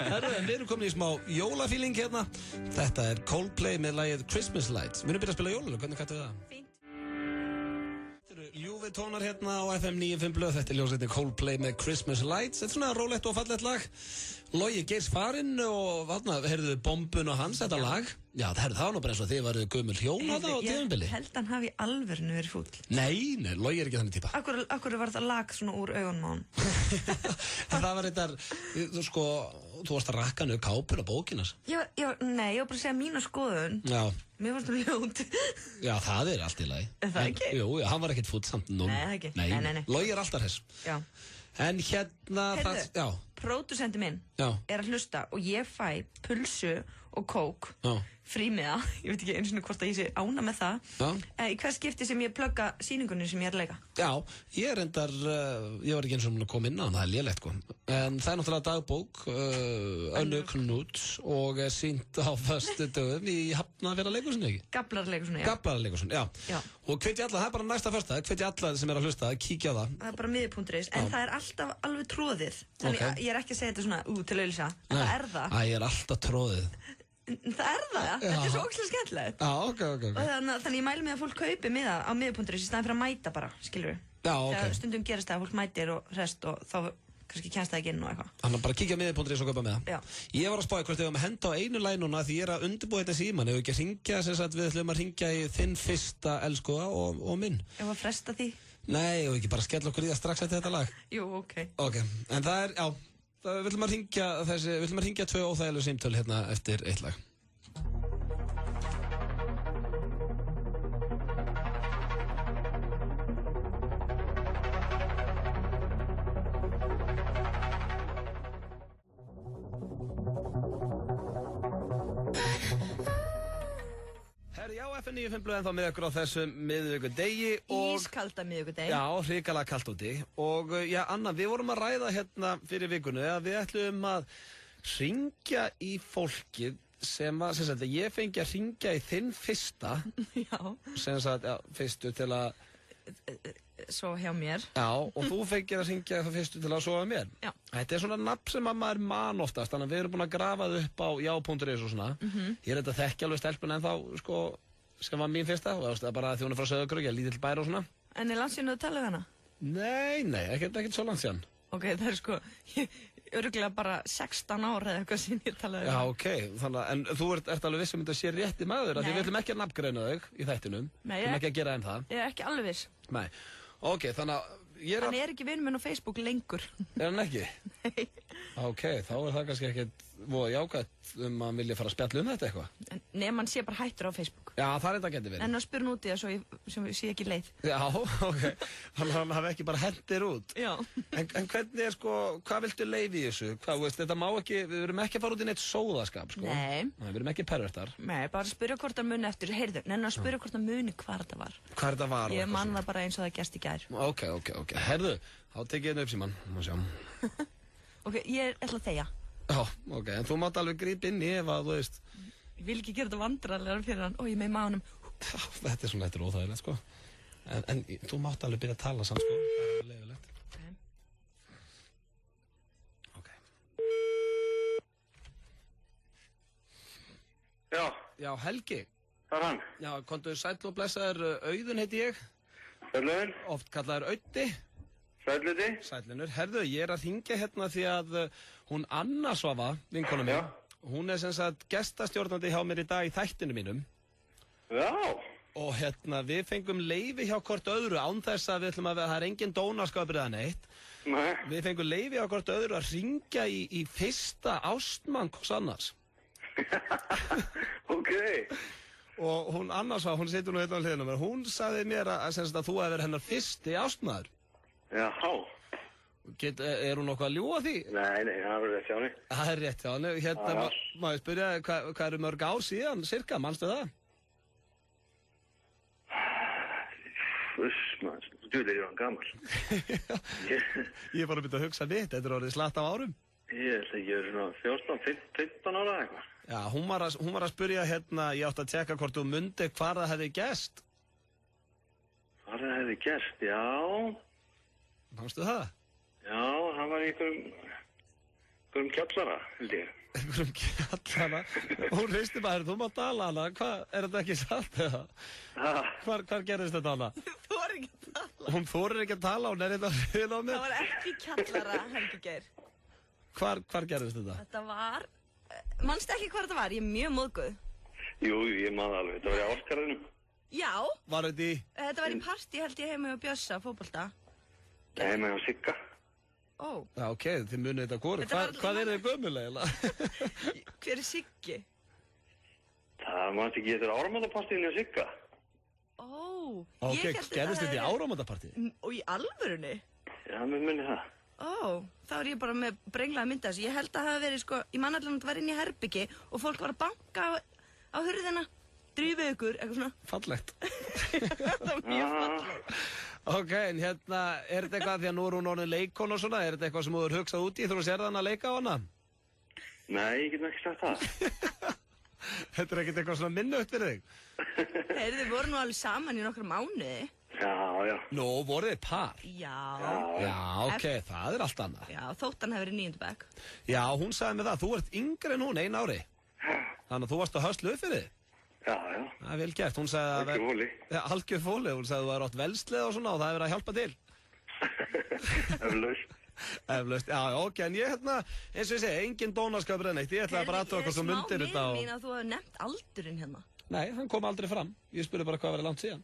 Herru, en við erum komin í smá jólafíling hérna. Þetta er Coldplay með lagið Christmas Lights. Við erum byrjað að spila jólalög, hvernig kættu við það? Fínt. Ljúfi tónar hérna á FM 95 blöð. Þetta er ljósveitin Coldplay með Christmas Lights. Þetta er svona rólegt og fallegt lag. Logi Geirs farinn og heyrðu bombun og hans þetta lag. Já, það var nú bara eins og þið varuð gömul hjón á það á tímabili. Ég held hann hafi alvörinu verið fúll. Nei, Logi er ekki þannig típa. Akkur var þetta lag svona úr augunum á hann? Það var þetta, þú varst að rakka niður kápur á bókinas. Nei, ég var bara að segja mína skoðun. Já. Mér fannst það ljót. Já, það er allt í lagi. Er það ekki? Jú, hann var ekkert fúll samt núna. Nei, það ekki. Nei. Logi er alltaf hress. Já. En hérna... Heyrðu, pródúsendi minn er að hlusta og ég fæ pulsu og kók. Frímiða, ég veit ekki eins og hvort að ég sé ána með það. Í hvers skipti sem ég plugga sýningunni sem ég er að leika. Já, ég var ekki eins og að koma inn á hann, það er lélegt sko. En það er náttúrulega dagbók, Önnu Knúts og er sýnt á föstudögum í Hafnarfjarðarleikhúsinu, ekki? Gaflararleikhúsinu, já. Gaflararleikhúsinu, já. Og hvetja alla, það er bara næsta föstudag, hvetja alla sem er að hlusta að kíkja á það. Það er bara miðju.is, en það er alltaf alveg tróðið. Þannig ég er ekki að segja þetta svona til auðlýsa, en það er það. Ég er alltaf tróðið. Það er það, já. Þetta er svo ógeðslega skemmtilegt. Ok. Og þannig ég mæli mig að fólk kaupi miða á miðju.is í staðinn fyrir að mæta bara, skilurðu. Já, ok. Þegar stundum gerist það að fólk mætir og rest og þá kannski kemst það ekki inn og eitthvað. Þannig að bara kíkja á miðju.is og kaupa miða. Já. Ég var að spá hvort ég var með henda á einu line núna því ég er að undirbúa þetta síman. Ef ekki að hringja, sem sagt við ætlum að hringja í þinn fyrsta elskuða og minn. Ef að fresta því? Nei, og ekki bara skella okkur í það strax eftir þetta lag. Jú, ok. Ok, en það er, já, við ætlum að hringja 2 óþægileg símtöl hérna eftir eitt lag. FM 95 blöð en þá með ykkur á þessum miðvikudegi og... Ískalda miðvikudegi. Já, hrikalega kalt úti. Og já, Anna, við vorum að ræða hérna fyrir vikunni að við ætlum að hringja í fólkið sem sagt, ég fengi að hringja í þinn fyrsta. Já. Sem sagt, já, fyrstu til að... Svo hjá mér. Já, og þú fengir að hringja það fyrstu til að sofa mér. Já. Þetta er svona nafn sem að maður man oftast, þannig að við erum búin að grafa það upp á já.is og svona. Ég er þetta þekki alveg stelpun en þá, sko... sem var mín fyrsta, og það er bara því hún er frá Sauðárkróki, lítill bær og svona. En er langt síðan þú talaði hana? Nei, ekkert svo langt síðan. Ok, það er sko, örugglega bara 16 ára eða eitthvað síðan ég talaði hana. Já, ok, þannig að, en þú ert alveg viss um þetta sé rétti maður, því við ætlum ekki að nafngreina þig í þættinum. Nei, við ætlum ekki að gera enn það. Ég er ekki alveg viss. Nei, ok, þannig að Hann er ekki vinur minn á Facebook lengur. Er hann ekki? Nei. Ok, þá er það kannski ekkert jákvæmt að vilja fara að spjalla þetta eitthvað. Nefn hann sé bara hættur á Facebook. Já, það er þetta getur verið. En hann spyr út í það svo ég sé ekki leið. Já, ok. Þannig að hann hafi ekki bara hendir út. Já. En hvernig er hvað viltu leyfa í þessu? Þetta má ekki, við verum ekki að fara út í neitt sóðaskap, sko. Nei. Við verum ekki pervertar. Nei, bara spyrja hvort hann muni eftir. Heyrðu, nenni að spyrja hvort hann muni hvar þetta var. Hvar þetta var? Ég man það bara eins og það gerst í gær. Ok. Herðu, þá tek ég upp síman. Ok, ég ætla að þegja. Já, ok, en þú mátt alveg grípa inn í ef að, þú veist... Ég vil ekki gera þetta vandræðilega fyrir hann. Ó, ég með mánum. Þetta er óþægilegt, sko. En þú mátt alveg byrja að tala samt, sko. Það er leiðilegt. Ok. Já, Helgi. Það er hann. Já, komdu sæll og blessaður, Auðun heiti ég. Sælun. Oft kallaður Auddi. Sæluti. Sælunur. Herðu, ég er að hringja hérna því að hún Anna Svava, vinkona mín, hún er sem sagt gestastjórnandi hjá mér í dag í þættinu mínum. Já. Og hérna, við fengum leyfi hjá hvort öðru án þess að við ætlum að það er engin dónaskapur eða neitt. Nei. Við fengum leyfi hjá hvort öðru að hringja í fyrsta ástmann hvers annars. Ok. Og hún Anna Svava, hún situr nú hérna á hliðina mér, hún sagði mér að þú hefur verið hennar fyrsti ástmaður. Já. Er hún nokkuð að ljúga því? Nei, það er rétt hjá henni. Það er rétt hjá henni. Hérna, má ég spyrja, hvað eru mörg ár síðan, cirka, manstu það? Maður, þú er hann gammal. Ég er bara að byrja að hugsa mitt, þetta er orðið slatt af árum. Ég held að ég er svona 14-15 ára eitthvað. Já, hún var að spyrja hérna, ég átti að tjekka hvort þú mundi hvar það hefði gerst. Hvar það hefði gerst, já. Manstu það? Já, hann var í einhverjum kjallara, held ég. Einhverjum kjallara? Hún hristi bara, þú má tala hana, hvað, er þetta ekki satt eða? Hvar gerðist þetta hana? Þú þorir ekki að tala. Hún þorir ekki að tala, hún er eitthvað hlýðin á mér. Það var ekki kjallara, Helgi Geir. Hvar gerðist þetta? Þetta var, manstu ekki hvað þetta var? Ég er mjög móðguð. Jú, ég man alveg, þetta var í Áskarðinu. Já. Var þetta í? Þetta var í partí, held ég, heima hjá Bjössa, fótbolta. Heima hjá Sigga. Ó. Já, ok, þið munið þetta hvori. Hvað er þið gömulega? Hver er Siggi? Það mann ekki, þetta er áramótapartíðin hjá Sigga. Ó. Ok, gerðist þetta í áramótapartíð? Og í alvörunni? Já, mér munið það. Ó, þá er ég bara með brenglaða mynda þessu. Ég held að það hafi verið, sko, ég man allan að það var inn í herbyggi og fólk var að banka á hurðina, drífið ykkur, eitthvað svona. Fallegt. Það var mjög fallegt. Ok, en hérna, er þetta eitthvað, því að nú er hún orðin leikon og svona, er þetta eitthvað sem þú hefur hugsað út í þegar þú sérð hann að leika á hana? Nei, ég get ekki sagt það. Þetta er ekkert eitthvað svona minnugt fyrir þig? Þið voru nú alveg saman í nokkra mánuði. Já. Nú, voruð þið par? Já, ok, það er allt annað. Já, þótt hann hefur verið í 9. bekk. Já, hún sagði með það, þú ert yngri en hún, 1 ári. Þannig að þú varst að höstlu upp fyrir þig. Já. Það er vel gert, hún sagði að... Algjör fóli. Já, algjör fóli, hún sagði að þú var átt velslið og svona og það hefur verið að hjálpa til. Eflaust, já, ok, en ég hérna, eins og ég segi, engin dónaskapur en eitt, ég ætlaði bara aðtöða hvort þú mundir þetta Ég er smá mín að þú hefur nefnt aldurinn hérna. Nei, hann kom aldrei fram, ég spurði bara hvað verið langt síðan.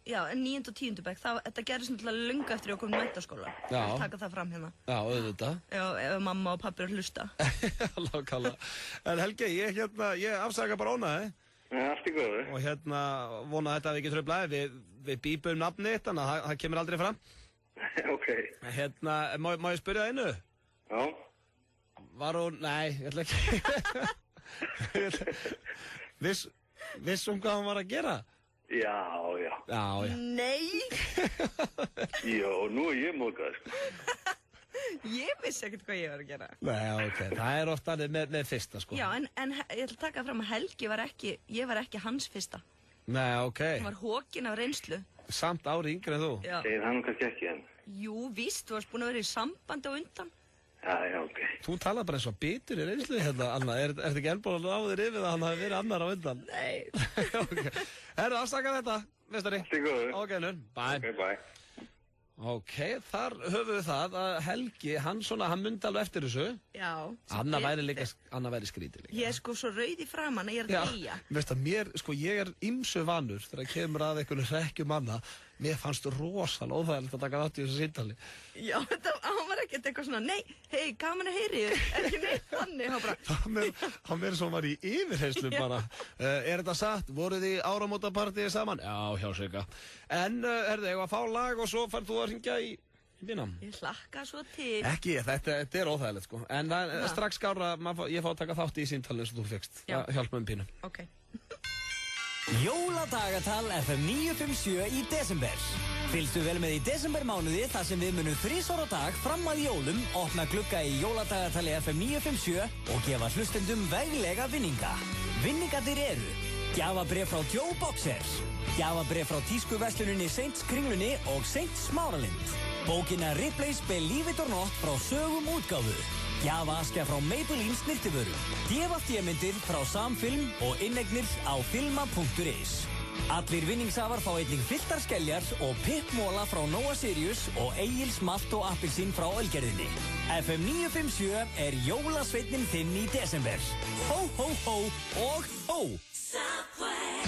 Já, en 9. og 10. bekk, þetta gerðist náttúrulega löngu eftir að koma í menntaskóla. Já. Ég taka það fram hérna. Já, auðvitað. Já, ef mamma og pabbi eru að hlusta. Lákalla. En Helgi, ég afsaka bara ónaði. Já, allt í góðu. Og hérna, vona þetta við ekki tröflaði, við bípum nafni þitt, þannig að það kemur aldrei fram. Ok. Hérna, má ég spyrja það einu? Já. Var hún, nei, ég ætla ekki. Vissum hvað hún var að gera? Já. Nei! Jó, nú er ég móðgað, sko. Ég vissi ekkert hvað ég var að gera. Nei, ok, það er ofta með fyrsta, sko. Já, en ég ætla að taka fram að Helgi ég var ekki hans fyrsta. Nei, ok. Hann var hókin af reynslu. Samt ári yngri en þú? Já. Segir það nú kannski ekki, en... Jú, víst, þú varst búin að vera í sambandi á undan. Já, ok. Þú talar bara eins og bitur í reynslu hérna, Anna. Er þetta ekki ennbúin að ráða þér yfir það að hann hafi verið annar á undan? Nei. Okay. Herru, afsaka þetta, mestari. Allt í góðu. Ok, bye. Ok, bye. Ok, þar höfum við það að Helgi, hann myndi alveg eftir þessu. Já. Anna væri skrítið líka. Ég er sko svo rauð í framan að ég er að deyja. Já, veist að ég er ýmsu vanur þegar kemur að einhvern hrekkjum manna. Mér fannst rosalega óþægilegt að taka þátt í þessu símtali. Já, hann var ekkert eitthvað svona, nei, hei, gaman að heyri þér, ekki neitt þannig, hann bara... Hann verið svo var í yfirheyrslum bara. Er þetta satt? Voruð þið í áramótapartíi saman? Já, hjá Sigga. En, ég var að fá lag og svo færð þú að hringja í bínan. Ég hlakka svo til. Ekki, þetta er óþægilegt, sko. En strax skára, ég fá að taka þátt í símtalið eins og þú fegst. Það hjálpa með pínu. Ok. Jóladagatal FM 957 í desember. Fylgstu vel með í desembermánuði þar sem við munum 3 á dag fram að jólum, opna glugga í Jóladagatali FM 957 og gefa hlustendum veglega vinninga. Vinningarnir eru gjafabréf frá Joe Boxers, gjafabréf frá tískuversluninni Saints Kringlunni og Saints Smáralind, bókina Ripley's Believe It or Not frá Sögum útgáfu, gjafaaskja frá Maybelline snirtivöru, DFT-myndir frá Samfilm og inneignir á filma.is. Allir vinningshafar fá einnig fylltar skeljar og pippmóla frá Nóa Sirius og Egils Malt og Appelsín frá Ölgerðinni. FM 957 er jólasveitnin þinn í desember. Hó, hó, hó og hó! Subway.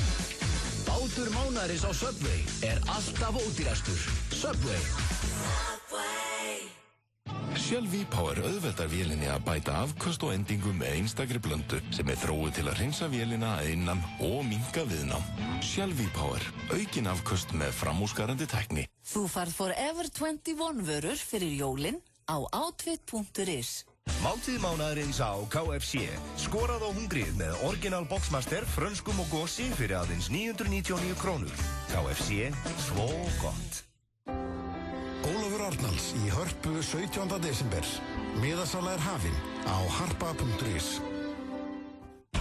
Bátur mánaðarins á Subway er alltaf ódýrastur. Subway. Shell V-Power auðveldar vélinni að bæta afköst og endingu með einstakri blöndu sem er þróuð til að hreinsa vélina að innan og minnka viðnám. Shell V-Power, aukin afköst með framúskarandi tækni. Þú farð Forever 21 vörur fyrir jólin á outfit.is. Máltíð mánaðarins á KFC. Skorað á hungrið með Original Boxmaster, frönskum og gósi fyrir aðeins 999 krónur. KFC, svo gott. Ólafur Arnalds í Hörpu 17. desember. Miðasala er hafin á harpa.is.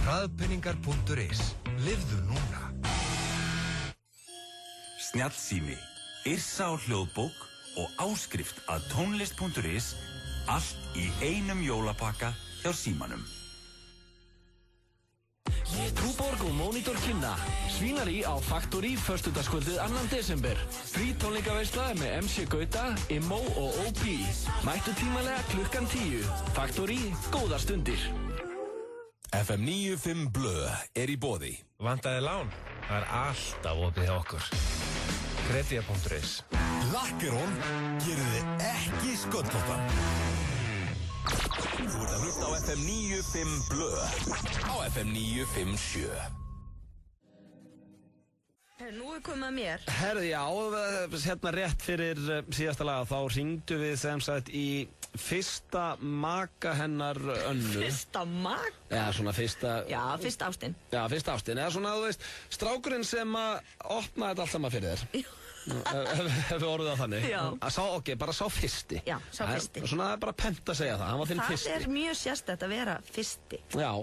Hraðpenningar.is. Lifðu núna. Snjallsími, Yrsa á hljóðbók og áskrift að tónlist.is. Allt í einum jólapakka hjá símanum. Trúborg og Monitor kynna Svínarí á Factory föstudagskvöldið 2. desember. Frí tónleikaveisla með MC Gauta, Immo og OP. Mættu tímalega klukkan 10. Factory, góðar stundir. FM 95 Blö er í boði. Vantaði lán? Það er alltaf opið hjá okkur. Kredia.is. Lakkerón gerir þið ekki sköllóttan. Þú ert að hlusta á FM 95 Blö á FM 957. Nú komið að mér. Herði, já, hérna rétt fyrir síðasta laga þá hringdu við sem sagt í fyrsta maka hennar Önnu. Fyrsta maka? Já, svona fyrsta... Já, fyrsta ástin. Já, fyrsta ástin. Eða svona, þú veist, strákurinn sem að opnaði þetta allt saman fyrir þér. Ef við orðum það þannig. Já. Bara sá fyrsti. Já, sá fyrsti. Svona bara pent að segja það, hann var þinn fyrsti. Það er mjög sérstætt að vera fyrsti. Já.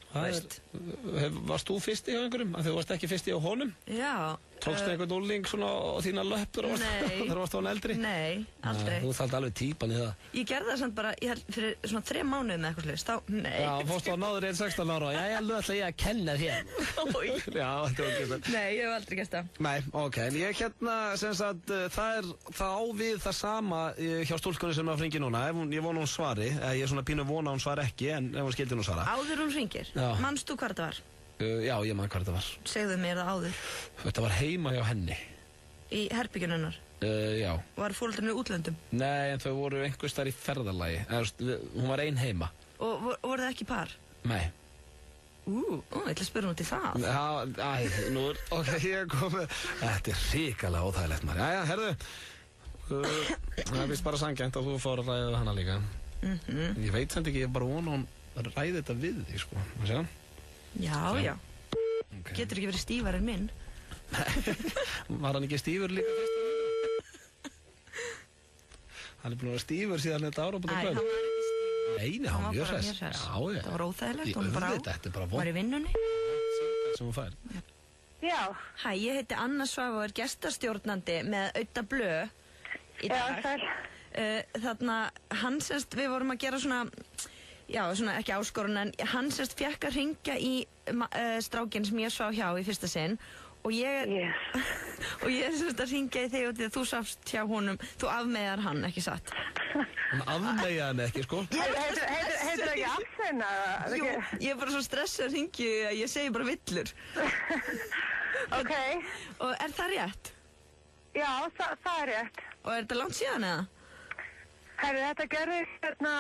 Varst þú fyrsti hjá einhverjum? Þú varst ekki fyrsti hjá honum? Já. Tókstu einhvern úrling svona á þína löppur þegar varst hún eldri? Nei, aldrei. Þú þaldi alveg típan í það. Ég gerði það samt bara, ég held fyrir svona 3 mánuði með eitthvað hlust, nei. Já, fórstu að náður 16 ára og ég ætla ég að kenna þér. Já, þetta var ekki það. Nei, ég hef aldrei gert það. Nei, ok, en ég sem sagt, það á við það sama hjá stúlkunni sem að hringi núna. Ég vona hún svari, ég er svona pínu vona hún svari ekki, en ef hún skildi hún svara. Áður hún hringir? Manst þú hvað þetta var? Já, ég man hvað þetta var. Segðu mér það áður. Þetta var heima hjá henni. Í herbygginu hennar? Já. Var fóreldrinu í útlöndum? Nei, en þau voru einhvers þar í ferðalagi. Hún var ein heima. Og voru það ekki par? Nei. Ég ætla að spyrja hún til það. Já, nú er, ok, ég er komið. Þetta er hrikalega óþægilegt maður. Jæja, herðu. Það er vist bara sanngjarnt að þú fór að ræða við hana líka. Ég veit samt ekki, ég bara vona hún að ræði þetta við þig, sko. Sjá? Já. Okay. Getur ekki verið stífar en minn. Var hann ekki stífur líka fyrst? Hann er búin að vera stífur síðan þetta ára búin að kvöld. Nei, hann var ekki stífur. Nei, hann var mjög hress. Já. Það var óþægilegt, hún var í vinnunni. Sem hún fær. Já. Hæ, ég heiti Anna Svava og er gestarstjórnandi með Auta Blöð í dag. Já, sæl. Þarna, hann semst, við vorum að gera svona... Já, svona ekki áskorun, en hann sérst fekk að hringja í strákinn sem ég svaf hjá í fyrsta sinn og ég sérst að hringja í þig og því að þú svafst hjá honum, þú afmeyjar hann, ekki satt? Hann afmeyjaði hann ekki, sko? Heitir það ekki afsveina? Jú, ég er bara svo stressað að hringja að ég segi bara villur. Ok. Og er það rétt? Já, það er rétt. Og er þetta langt síðan, eða? Herri, þetta gerðist hérna...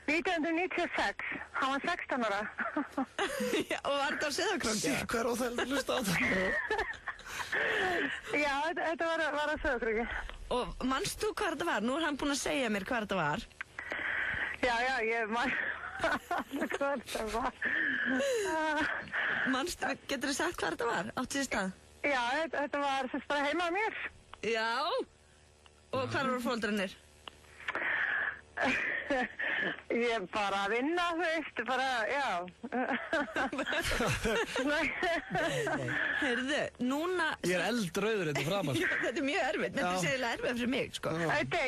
1996, hann var 16 ára. Já, og var þetta á Sauðárkróki? Hvað er óþægilegt að hlusta á þetta? Já, þetta var á Sauðárkróki. Og manst þú hvað þetta var? Nú er hann búinn að segja mér hvað þetta var. Já, ég man hvað þetta var. Getur þú sagt hvað þetta var? Áttu þér stað? Já, þetta var sem bara heima á mér. Já, og hvað voru fóreldrarnir? Ég er bara að vinna, þú veist, bara, já. Heyrðu, núna... Ég er eldrauður þetta framar. Þetta er mjög erfitt, þetta er segjulega erfitt fyrir mig, sko.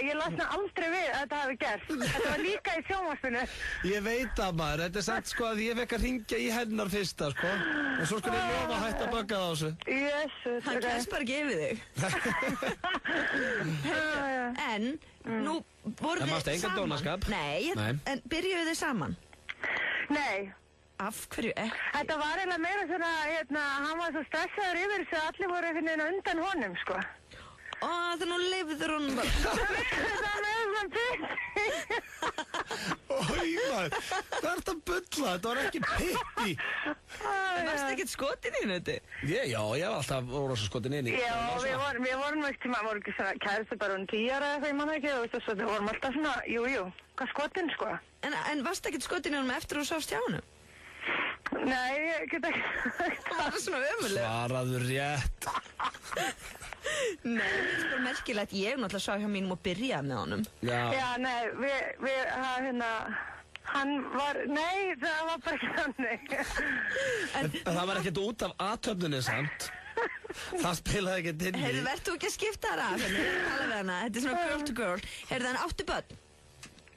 Ég lasna aldrei við að þetta hafi gert. Þetta var líka í sjónvarpinu. Ég veit að maður, þetta er sagt sko að ég fekk að hringja í hennar fyrsta, sko. Og svo skulle ég lofa að hætta að bögga það á þessu. Jesus. Hann kemst bara ekki yfir þig. En, nú voru þið saman. Engan dónaskap? Nei, en byrjuðu þið saman? Nei. Af hverju ekki? Þetta var eiginlega meira svona, hann var svo stressaður yfir þessu að allir voru einhvern veginn undan honum, sko. Það nú lifður honum bara. Það með svona pitti. Ói maður, hvað er þetta að bulla? Þetta var ekki pitti. Varst ekkert skotin inn í þetta? Já, ég var alltaf rosa skotin inn í. Já, við vorum ekki svona kæristu bara 10 ára eða ég manna ekki og svo við vorum alltaf svona, jú, hvað skotin, sko. En varst ekkert skotin inn um eftir að þú sást hjá honum? Nei, ég get ekki. Það var svona ömulega. Svaraðu rétt. Nei, þetta er bara merkilegt. Ég náttúrulega sá hjá mínum og byrjaði með honum. Já, nei, hann var, nei, það var bara ekki þannig. En það var ekkert út af aðtöfnunni samt. Það spilaði ekkert inn í. Heyrðu, verður þú ekki að skipta þar af? Tala við hana, þetta er svona girl to girl. Heyrðu, hann áttu börn?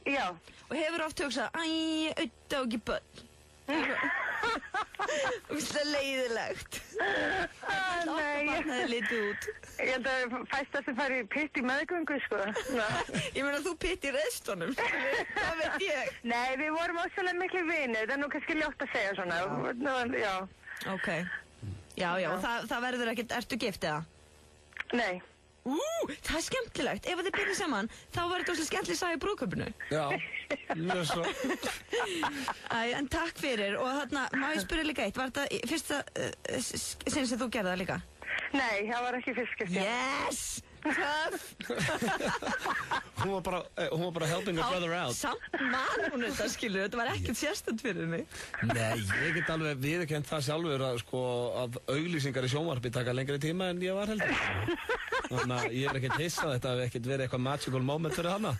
Já. Og hefur oft hugsað, auðvitað ekki börn. Og það er leiðilegt. Nei, það er litið út. Ég held að fæst það sem fari pitt í meðgöngu, sko. Ég meina þú pitt í restunum, það veit ég. Nei, við vorum ósvöldlega miklu vinir, það er nú kannski ljótt að segja svona, já. Ok, já, það verður ekkert, ertu gift eða? Nei. Það er skemmtilegt. Ef þið byrjið saman, þá var þetta óslega skemmtileg saga í brúðkaupinu. Já, mjög svo. En takk fyrir. Og þarna, má ég spyrja líka eitt, var þetta fyrsta sinn sem þú gerði það líka? Nei, það var ekki fyrst skipti. Yes! Töff! Hún var bara helping her brother out. Samt mann hún þetta, skilur, þetta var ekkert sérstætt fyrir mig. Nei, ég get alveg viðurkennt það sjálfur að auglýsingar í sjónvarpi taka lengri tíma en ég var heldur. Þannig að ég ekkert hissað, þetta hafi ekkert verið eitthvað magical moment fyrir hana.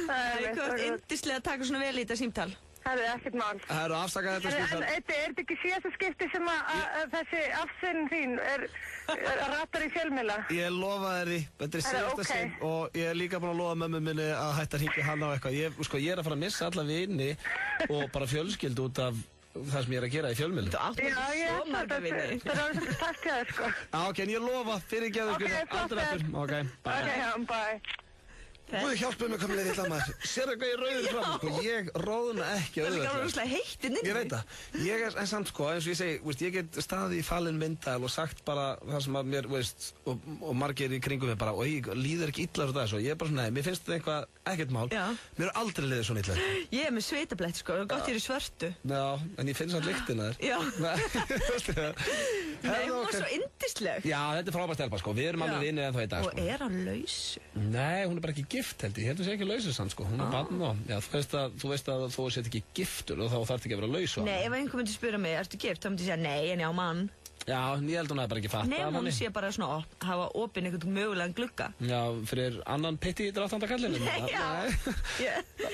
Það er eitthvað yndislega að taka svona vel í þetta símtal. Það er ekkert mál. Það eru afsakað þetta skiptal. En er þetta ekki síðasta skipti sem að þessi afsinn þín ratar í fjölmiðla? Ég lofa þér því, þetta er síðasta sinn og ég er líka búin að lofa mömmu minni að hætta að hringja hana á eitthvað. Ég er að fara að missa alla vini og bara fjölskyldu út af það sem ég er að gera í fjölmiðlum. Þú átt svo marga vini. Það er alveg takk til það, sko. Ok, en ég lofa, fyrirgefðu aldrei aftur. Ok, bye. Guð hjálpaðu mig komlega illa maður. Sérðu hvað ég rauður fram? Ég róðna ekki auðvitað. Það er ekki alveg heitt inn í. Ég veit það. Ég er en samt eins og ég segi, ég get staðið í fallin myndal og sagt bara það sem að mér, og margir í kringum mig bara, og ég líður ekki illa svo það svo. Ég er bara svona, nei, mér finnst þetta eitthvað ekkert mál. Já. Mér er aldrei liðið svona illa. Ég er með sveitablett, gott ég er í svörtu. Já, en ég finn samt lyktina þér. Já. Nei, hún var svo yndisleg. Já, þetta er frábær stelpa, Við erum alveg vinir ennþá í dag, Og er hann lausu? Nei, hún er bara ekki gift, held ég. Ég held að sé ekki lausu sann, Hún er barn og, já, þú veist að þú sett ekki giftur og þá þarf ekki að vera laus á. Nei, ef einhver myndi spyrja mig, ertu gift? Þá myndi ég segja, nei, en ég á mann. Já, ég held hún að bara ekki fatta. Nei, hún sé bara svona hafa opinn einhvern mögulegan glugga. Já, fyrir annan pitti í dráttandakallinu. Nei, já.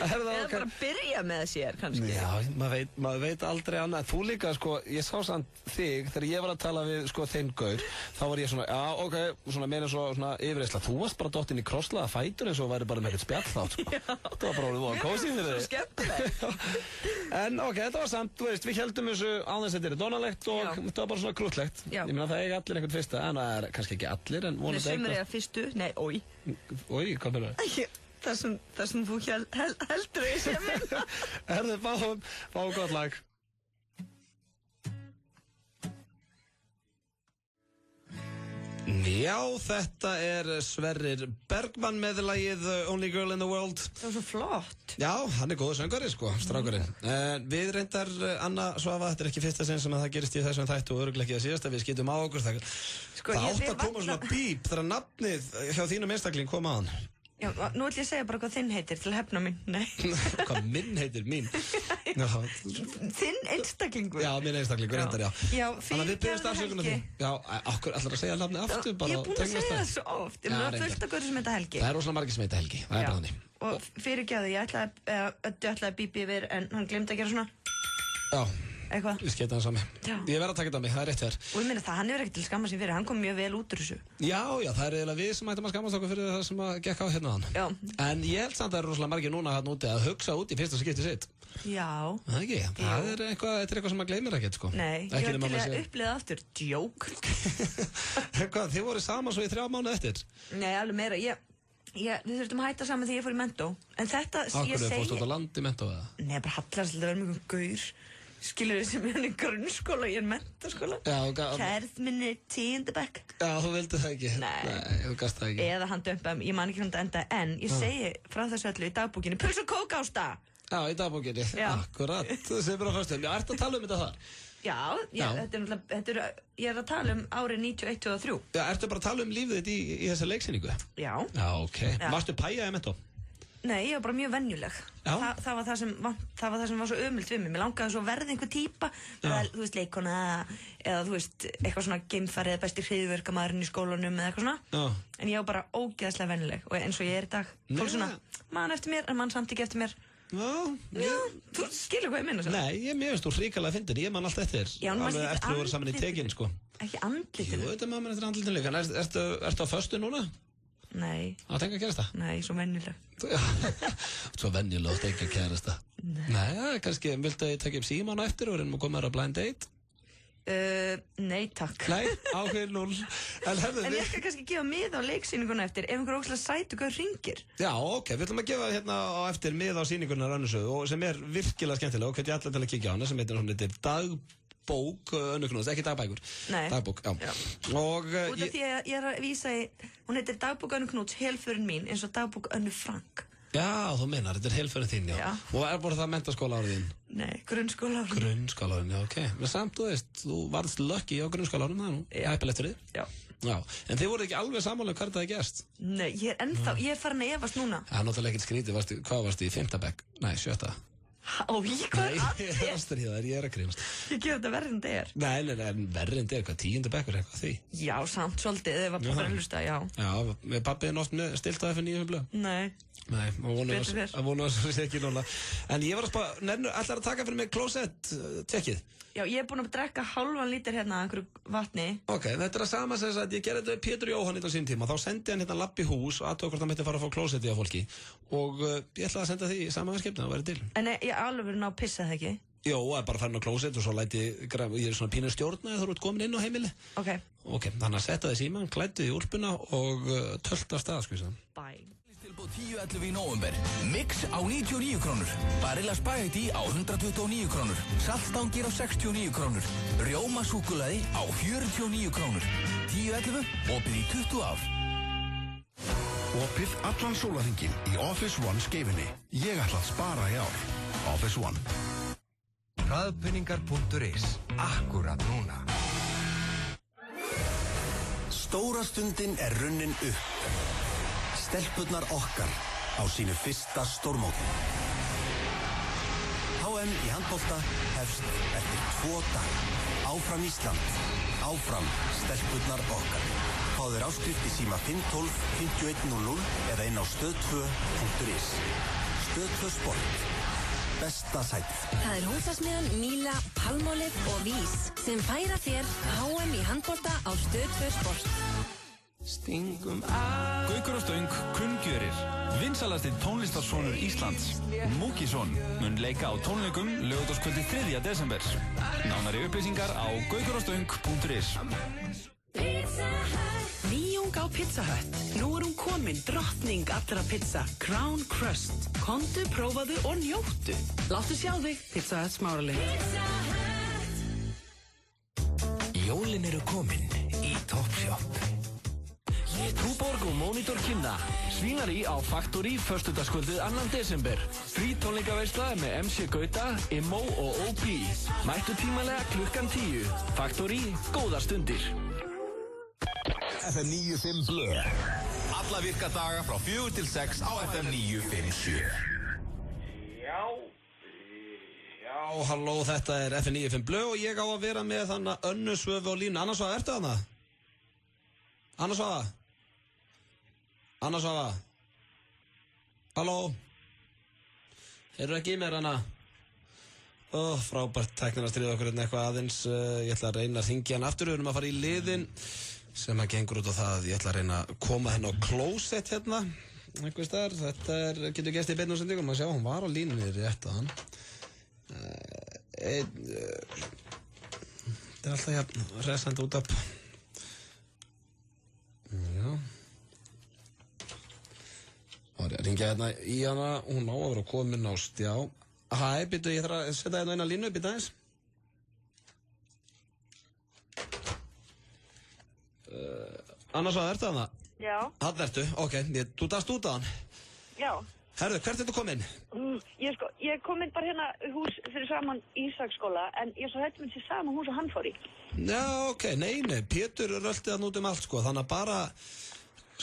Eða bara byrja með sér, kannski. Já, maður veit aldrei annað. Þú líka, ég sá samt þig, þegar ég var að tala við, þeim gaur, þá var ég svona, já, ok, svona meira svona yfirreysla. Þú varst bara dottinn í krosslaða fætur eins og væri bara með eitthvað spjall þátt, Það var bara orðið kósí fyrir þig. Skemmtilegt. En ok, þetta var samt, við heldum þessu aðeins þetta er dónalegt og þetta var bara svona krútlegt. Ég meina það eiga allir einhvern fyrsta, en það er kannski ekki allir, en vonandi eitthvað. Sumir eiga fyrstu, nei, oi. Oi, hvað fyrir það? Það sem þú heldur ég sé minn. Herðu, fáum gott lag. Já, þetta er Sverrir Bergman með lagið Only Girl in the World. Það var svo flott. Já, hann er góður söngari, strákurinn. Við reyndar, Anna Svava, þetta er ekki fyrsta sinn sem að það gerist í þessum þættu og örugglega ekki að síðast að við skiptum á okkur. Það átt að koma svona bíp þegar nafnið hjá þínum einstakling kom að hann. Já, nú ætlum ég að segja bara hvað þinn heitir til að hefna mín. Nei. Hvað minn heitir mín? Þinn einstaklingur. Já, minn einstaklingur, reyndar, já. Já, fyrir Helgi. Já, okkur ætlar að segja nafnið aftur bara. Ég er búin að segja það svo oft. Ég er fullt af hverju sem heita Helgi. Það er rosalega margir sem heita Helgi, það er bara þannig. Og fyrirgefðu, ég ætlaði að bípa yfir en hann glemdi að gera svona. Já. Eitthvað. Ég skeita hann sami. Ég verð að taka þetta á mig, það er rétt þér. Og ég meina það, hann hefur ekkert til að skamma sig fyrir, hann kom mjög vel út úr þessu. Já, það er eiginlega við sem ættum að skammast okkur fyrir það sem að gekk á hérna hann. Já. En ég held samt að það eru rosalega margir núna hann úti að hugsa út í fyrsta skipti sitt. Já. Það ekki, það er eitthvað sem maður gleymir ekkert, Nei, ég var til að upplifa aftur, djók. Hvað, þið voru saman svo í 3 mánuði eftir? Nei, alveg meira, við þurftum að hætta saman þegar ég fór í mentó. En þetta, ég segi... Akkur fórst út á land í mentó eða? Nei, bara hallast að vera mjög gaur. Skilur þið sem ég er í grunnskóla og ég er mentaskóla. Kærð minni 10. bekk. Já, þú vildi það ekki. Nei, þú gast það ekki. Eða hann dömpaði, ég man ekki hvernig þetta endaði, en ég segi frá þessu öllu í dagbókinni, puls og kók Ásta! Já, í dagbókinni, akkurat. Þú segir bara fyrstum, já, ertu að tala þetta þar? Já, ég er að tala árið 91-23. Já, ertu bara að tala lífið þitt í þessa leiksýningu? Já. Já, ok. Varstu pæja í mentó? Nei, ég var bara mjög venjuleg. Það var það sem var svo ömult við mig. Mér langaði svo að verða einhver típa, þú veist, leikona eða þú veist, eitthvað svona geimfari eða besti hryðjuverkamaðurinn í skólanum eða eitthvað svona. En ég var bara ógeðslega venjuleg og eins og ég er í dag. Fólk svona, mann eftir mér, en mann samt ekki eftir mér. Já, þú skilur hvað ég minna svo. Nei, mér finnst þú hrikalega fyndin, ég man allt eftir. Já, alveg eftir að voru saman í tekin, Ekki andlitinu. Jú, þetta maður eftir andlitinu líka. Ertu á föstu núna? Nei. Á tengi að gerast það? Nei, svo venjuleg. Svo venjuleg á tengi að gerast það? Nei, kannski, viltu að ég tekja upp síman á eftir og reynum að koma þér á blind date? Nei, takk. Nei, ákveður 0. En ég skal kannski gefa mið á leiksýninguna eftir ef einhver óslega sætu hvað hringir. Já, ok, við ætlum að gefa hérna á eftir mið á sýninguna Rönnusöðu og sem er virkilega skemmtilega og hvernig ég ætla til að kíkja á hana sem heitir bók Önnu Knúts, ekki dagbækur. Nei. Dagbók, já. Og Út af því að ég að vísa í, hún heitir Dagbók Önnu Knúts, helförin mín, eins og Dagbók Önnu Frank. Já, þú meinar, þetta helförin þín, já. Og bara það menntaskóla árið þín? Nei, grunnskóla árið. Grunnskóla árið, já, ok. Men samt, þú veist, þú varðst lucky á grunnskóla árið, það er nú, hæpilegt fyrir þið. Já, en þið voruð ekki alveg samanlega hvað það gerst? Nei, ég er ennþá, ég er farin að efast núna. Það er náttúrulega ekkert skrítið, hvað varstu í 5. bekk? Nei, 7. Ó, hvað er allir? Nei, ég er að grínast. Ég gef þetta verri en þetta er. Nei, verri en þetta er, hvað, 10. bekkur, eitthvað því? Já, samt svolítið, þið var bara að hlusta, já. Já, með pappiðin oft stilt á FM 9 blöð? Nei, að vona að það sé ekki núna. En ég var að spá, ætlar að taka fyrir mig klósett tekkið? Já, ég er búin að drekka halvan lítir hérna af einhverju vatni. Ok, þetta er að sama sem að ég gerði þetta við Pétur Jóhann á sín tíma. Þá sendi hann hérna lapp í hús og aðtók hvort hann mætti fara að fá klósetti af fólki. Og ég ætlaði að senda því sama verkefni, það væri til. En ég alveg verið ná að pissa það ekki? Jó, það er bara að fara inn á klósett og svo læti ég er svona pínu stjórna þegar þú ert komin inn á heimili. Ok, þannig að setja þið síman, klæddu í úlpuna og tölta af stað, sko ég sagði. Bye. Tilboð 10.11 í nóvember. Mix á 99 krónur. Barilla Spaghetti á 129 krónur. Saltstangir á 69 krónur. Rjóma súkkulaði á 49 krónur. 10.11, opið í 20 ár. Opið allan sólarhringinn í Office One skeifinni. Ég ætla að spara í ár. Office One. Hraðpenningar.is. Akkurat núna. Stóra stundin er runnin upp. Stelpurnar okkar á sínu fyrsta stórmóti. HM í handbolta hefst eftir 2 daga. Áfram Ísland. Áfram stelpurnar okkar. Fá þér áskrift í síma 512 5100 eða inn á stöð2.is. Stöð 2 Sport. Besta sætið. Það er húsasmiðan, Míla, Palmolive og Vís sem færa þér HM í handbolta á Stöð 2 Sport. Stingum að Gaukur og Stöng kunngjörir. Vinsalasti tónlistarsonur Íslands, Múkisson, mun leika á tónleikum laugardagskvöldi 3. desember. Nánari upplýsingar á gaukurostöng.is. Nýjung á Pizza Hut. Nú er hún komin, drottning allra pizza, Crown Crust. Komdu, prófaðu og njóttu. Láttu sjá þig, Pizza Hut Smáralind. Jólin eru komin í Topshop. Túborg og Monitor kynna Svínarí á Factory föstudagskvöldið 2. desember. Frí tónleikaveisla með MC Gauta, Immo og OP. Mættu tímalega klukkan 10. Factory, góðar stundir. FM 95 Blö. Alla virka daga frá 4 til 6 á FM 957. Já, halló, þetta er FM 95 Blö og ég á að vera með þannig Önnu Svöfu og Línu. Anna Svava, ertu þarna? Anna Svava? Anna Svava? Halló? Eru ekki í mér, Anna? Frábært tæknin að stríða okkur eitthvað aðeins. Ég ætla að reyna að hringja hann aftur. Við erum að fara í liðin sem að gengur út á það að ég ætla að reyna að koma henn á klósett hérna. Einhvers þar. Þetta getur gæst í beinum sendingum. Að sjá, hún var á línunni rétt að hann. Þetta er alltaf jafn resandi út af. Já. Það er að ringja hérna í hana, hún á að vera komin á stjá. Hæ, býttu, ég þarf að setja hérna eina línu, býttu aðeins. Anna Svava, ertu þarna? Já. Þarna ertu, ok, þú dast út af hann. Já. Herðu, hvert ertu komin? Ég kom inn bara hérna hús fyrir saman Ísaksskóla, en ég svo hætti mér sér saman hús og hann fór í. Já, ok, nei, Pétur rölti það út allt, sko, þannig að bara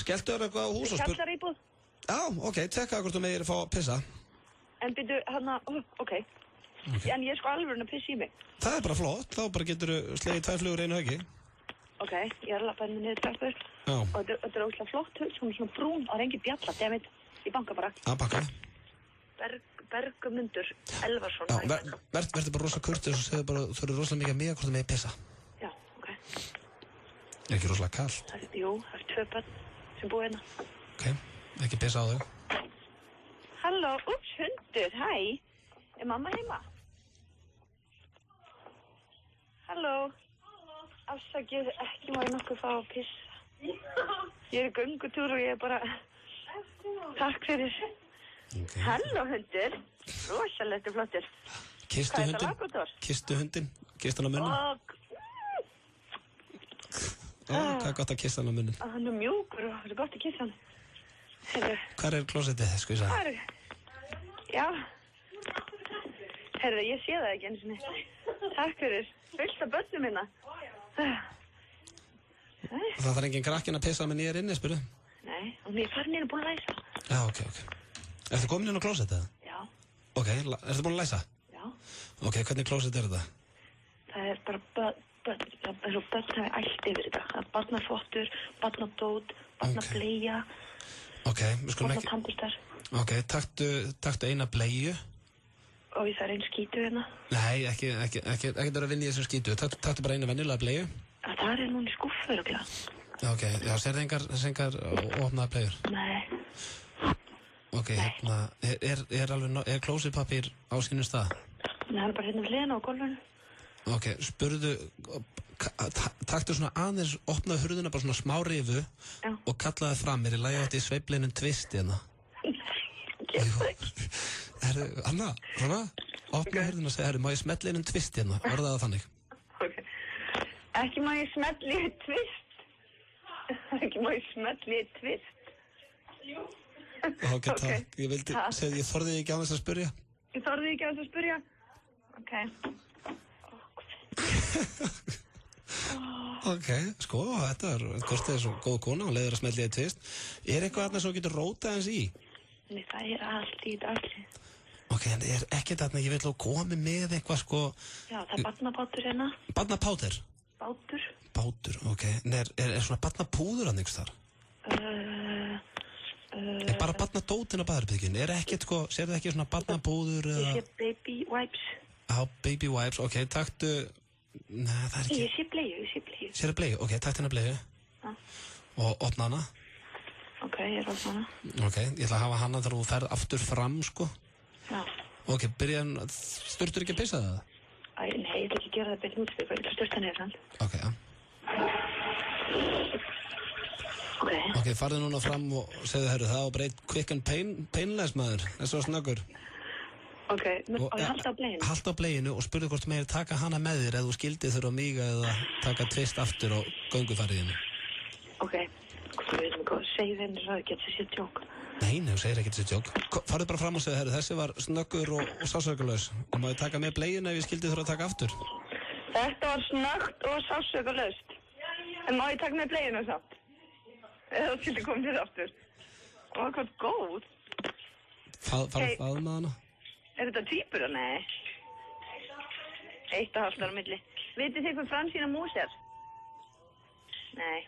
skelltu þér eitthvað á hús og Kallar íbúð? Já, ok, tekka hvort þú megir að fá að pissa. En byrju, ok. En ég er sko alveg að pissa í mig. Það er bara flott, þá bara getur þú slegið 2 flugur einu höggi. Ok, ég er að lappa henni niður trappur. Já. Og þetta er óslega flott hús, hún er svona brún og það er engin bjalla, dammit. Ég banka bara. Já, banka. Bergumundur Elvarsson. Já, verður bara rosa kurtið og segðu bara, þú eru rosalega mikið að mig hvort þú megir pissa. Já, ok. Er ekki rosalega kalt? Jú, það er 2 börn sem búið hérna. Ok, ekki pissa á þau. Halló, hundur, hæ. Er mamma heima? Halló. Afsakið, ekki má ég nokkuð fá að pissa. Ég er í göngutúr og ég er bara... Takk fyrir. Okay. Halló, hundur. Rosalegt og flottur. Kistu hundin. Kist hann á munnin? Hvað er gott að kissa hann á munnin? Hann er mjúkur og það er gott að kissa hann. Herðu. Hvar er klósettið, sko ég sagði? Já. Herðu, ég sé það ekki eins og neitt. Takk fyrir. Fullt af börnum minna. Það þarf engin krakkin að pissa með nýjar inni, spurðu? Nei, og mér er farin inn og búin að læsa. Já, ok. Ertu komin inn á klósettið? Já. Ok, ertu búin að læsa? Já. Ok, hvernig klósett er þetta? Það er bara börn hafi ælt yfir þetta. Það er barnaþvottur, barnadót, barnableia, barnatamburstar. Ok, taktu eina bleiu. Og það er einn skítu hérna. Nei, ekki vera að vinna í þessum skítu. Taktu bara eina venjulega bleiu. Það er núna í skúffu, örugglega. Ok, já, sérðu engar opnaða bleiur? Nei. Ok, hérna, er klósettpappír á sínum stað? Nei, hann er bara hérna við hliðina á gólfinu. Ok, spurðu, taktu svona aðeins, opnaðu hurðina bara svona smá rifu og kallaði fram mér í lagi átti í sveiflinum tvist hérna. Getur ekki. Herru, Anna, svona, opnaðu hurðina og segja, herru, má ég smetla einum tvist hérna, orðaði það þannig. Ok, ekki má ég smetla í tvist. Ekki má ég smetla í tvist. Ok, takk, ég þorði ekki á þess að spyrja. Ég þorði ekki á þess að spyrja? Ok. Ok, sko, þetta er svo góð kona og leiður að smelli eitt tvist. Er eitthvað þarna svo getur rótað eins í? Nei, það er allt í drasli. Ok, en er ekki þarna, ég vil komi með eitthvað, sko... Já, það er barnabátur hérna. Barnapátur? Bátur. Bátur, ok. En er svona barnapúður að nýgst þar? Er bara barnadótin á baðherberginu? Er ekkert, sko, sérðu ekki svona barnapúður eða... Ég sé baby wipes. Já, baby wipes, ok, taktu... Nei, það er ekki... Ég sé bleiu. Sérðu bleiu? Ok, taktu hennar bleiu. Já. Og opna hana. Ok, ég er opna hana. Ok, ég ætla að hafa hana þegar þú ferð aftur fram, sko. Já. Ok, þurftur ekki að pissa það? Æ, nei, ég ætla ekki að gera það beint útspil, ég ætla að styrta niður sann. Ok, já. Ok, farðu núna fram og segðu, herru, það á breytt quick and painless maður, þessu var snöggur. Ok, og ég halda á bleiinu? Halda á bleiinu og spurðu hvort meir taka hana með þér eða þú skildið þurfa míga eða taka tvist aftur á göngufariðinu. Ok, þú veit mig hvað, segðu þeim þess að það getur sér tjók. Nei, þú segir ekki þessi tjók. Farðu bara fram og segðu, herru, þessi var snöggur og sásökulegs. Og má ég taka með bleiinu ef ég skildið þurfa að taka aftur? Þetta var snöggt og sásökulegst. En má ég taka með bleiinu samt? Eða þú skildið komið þér aftur? Ó, hvað góð. Faðma hana? Er þetta týpur og nei? 1,5 ára á milli. Vitið þið hvað Fransína Mús er? Nei.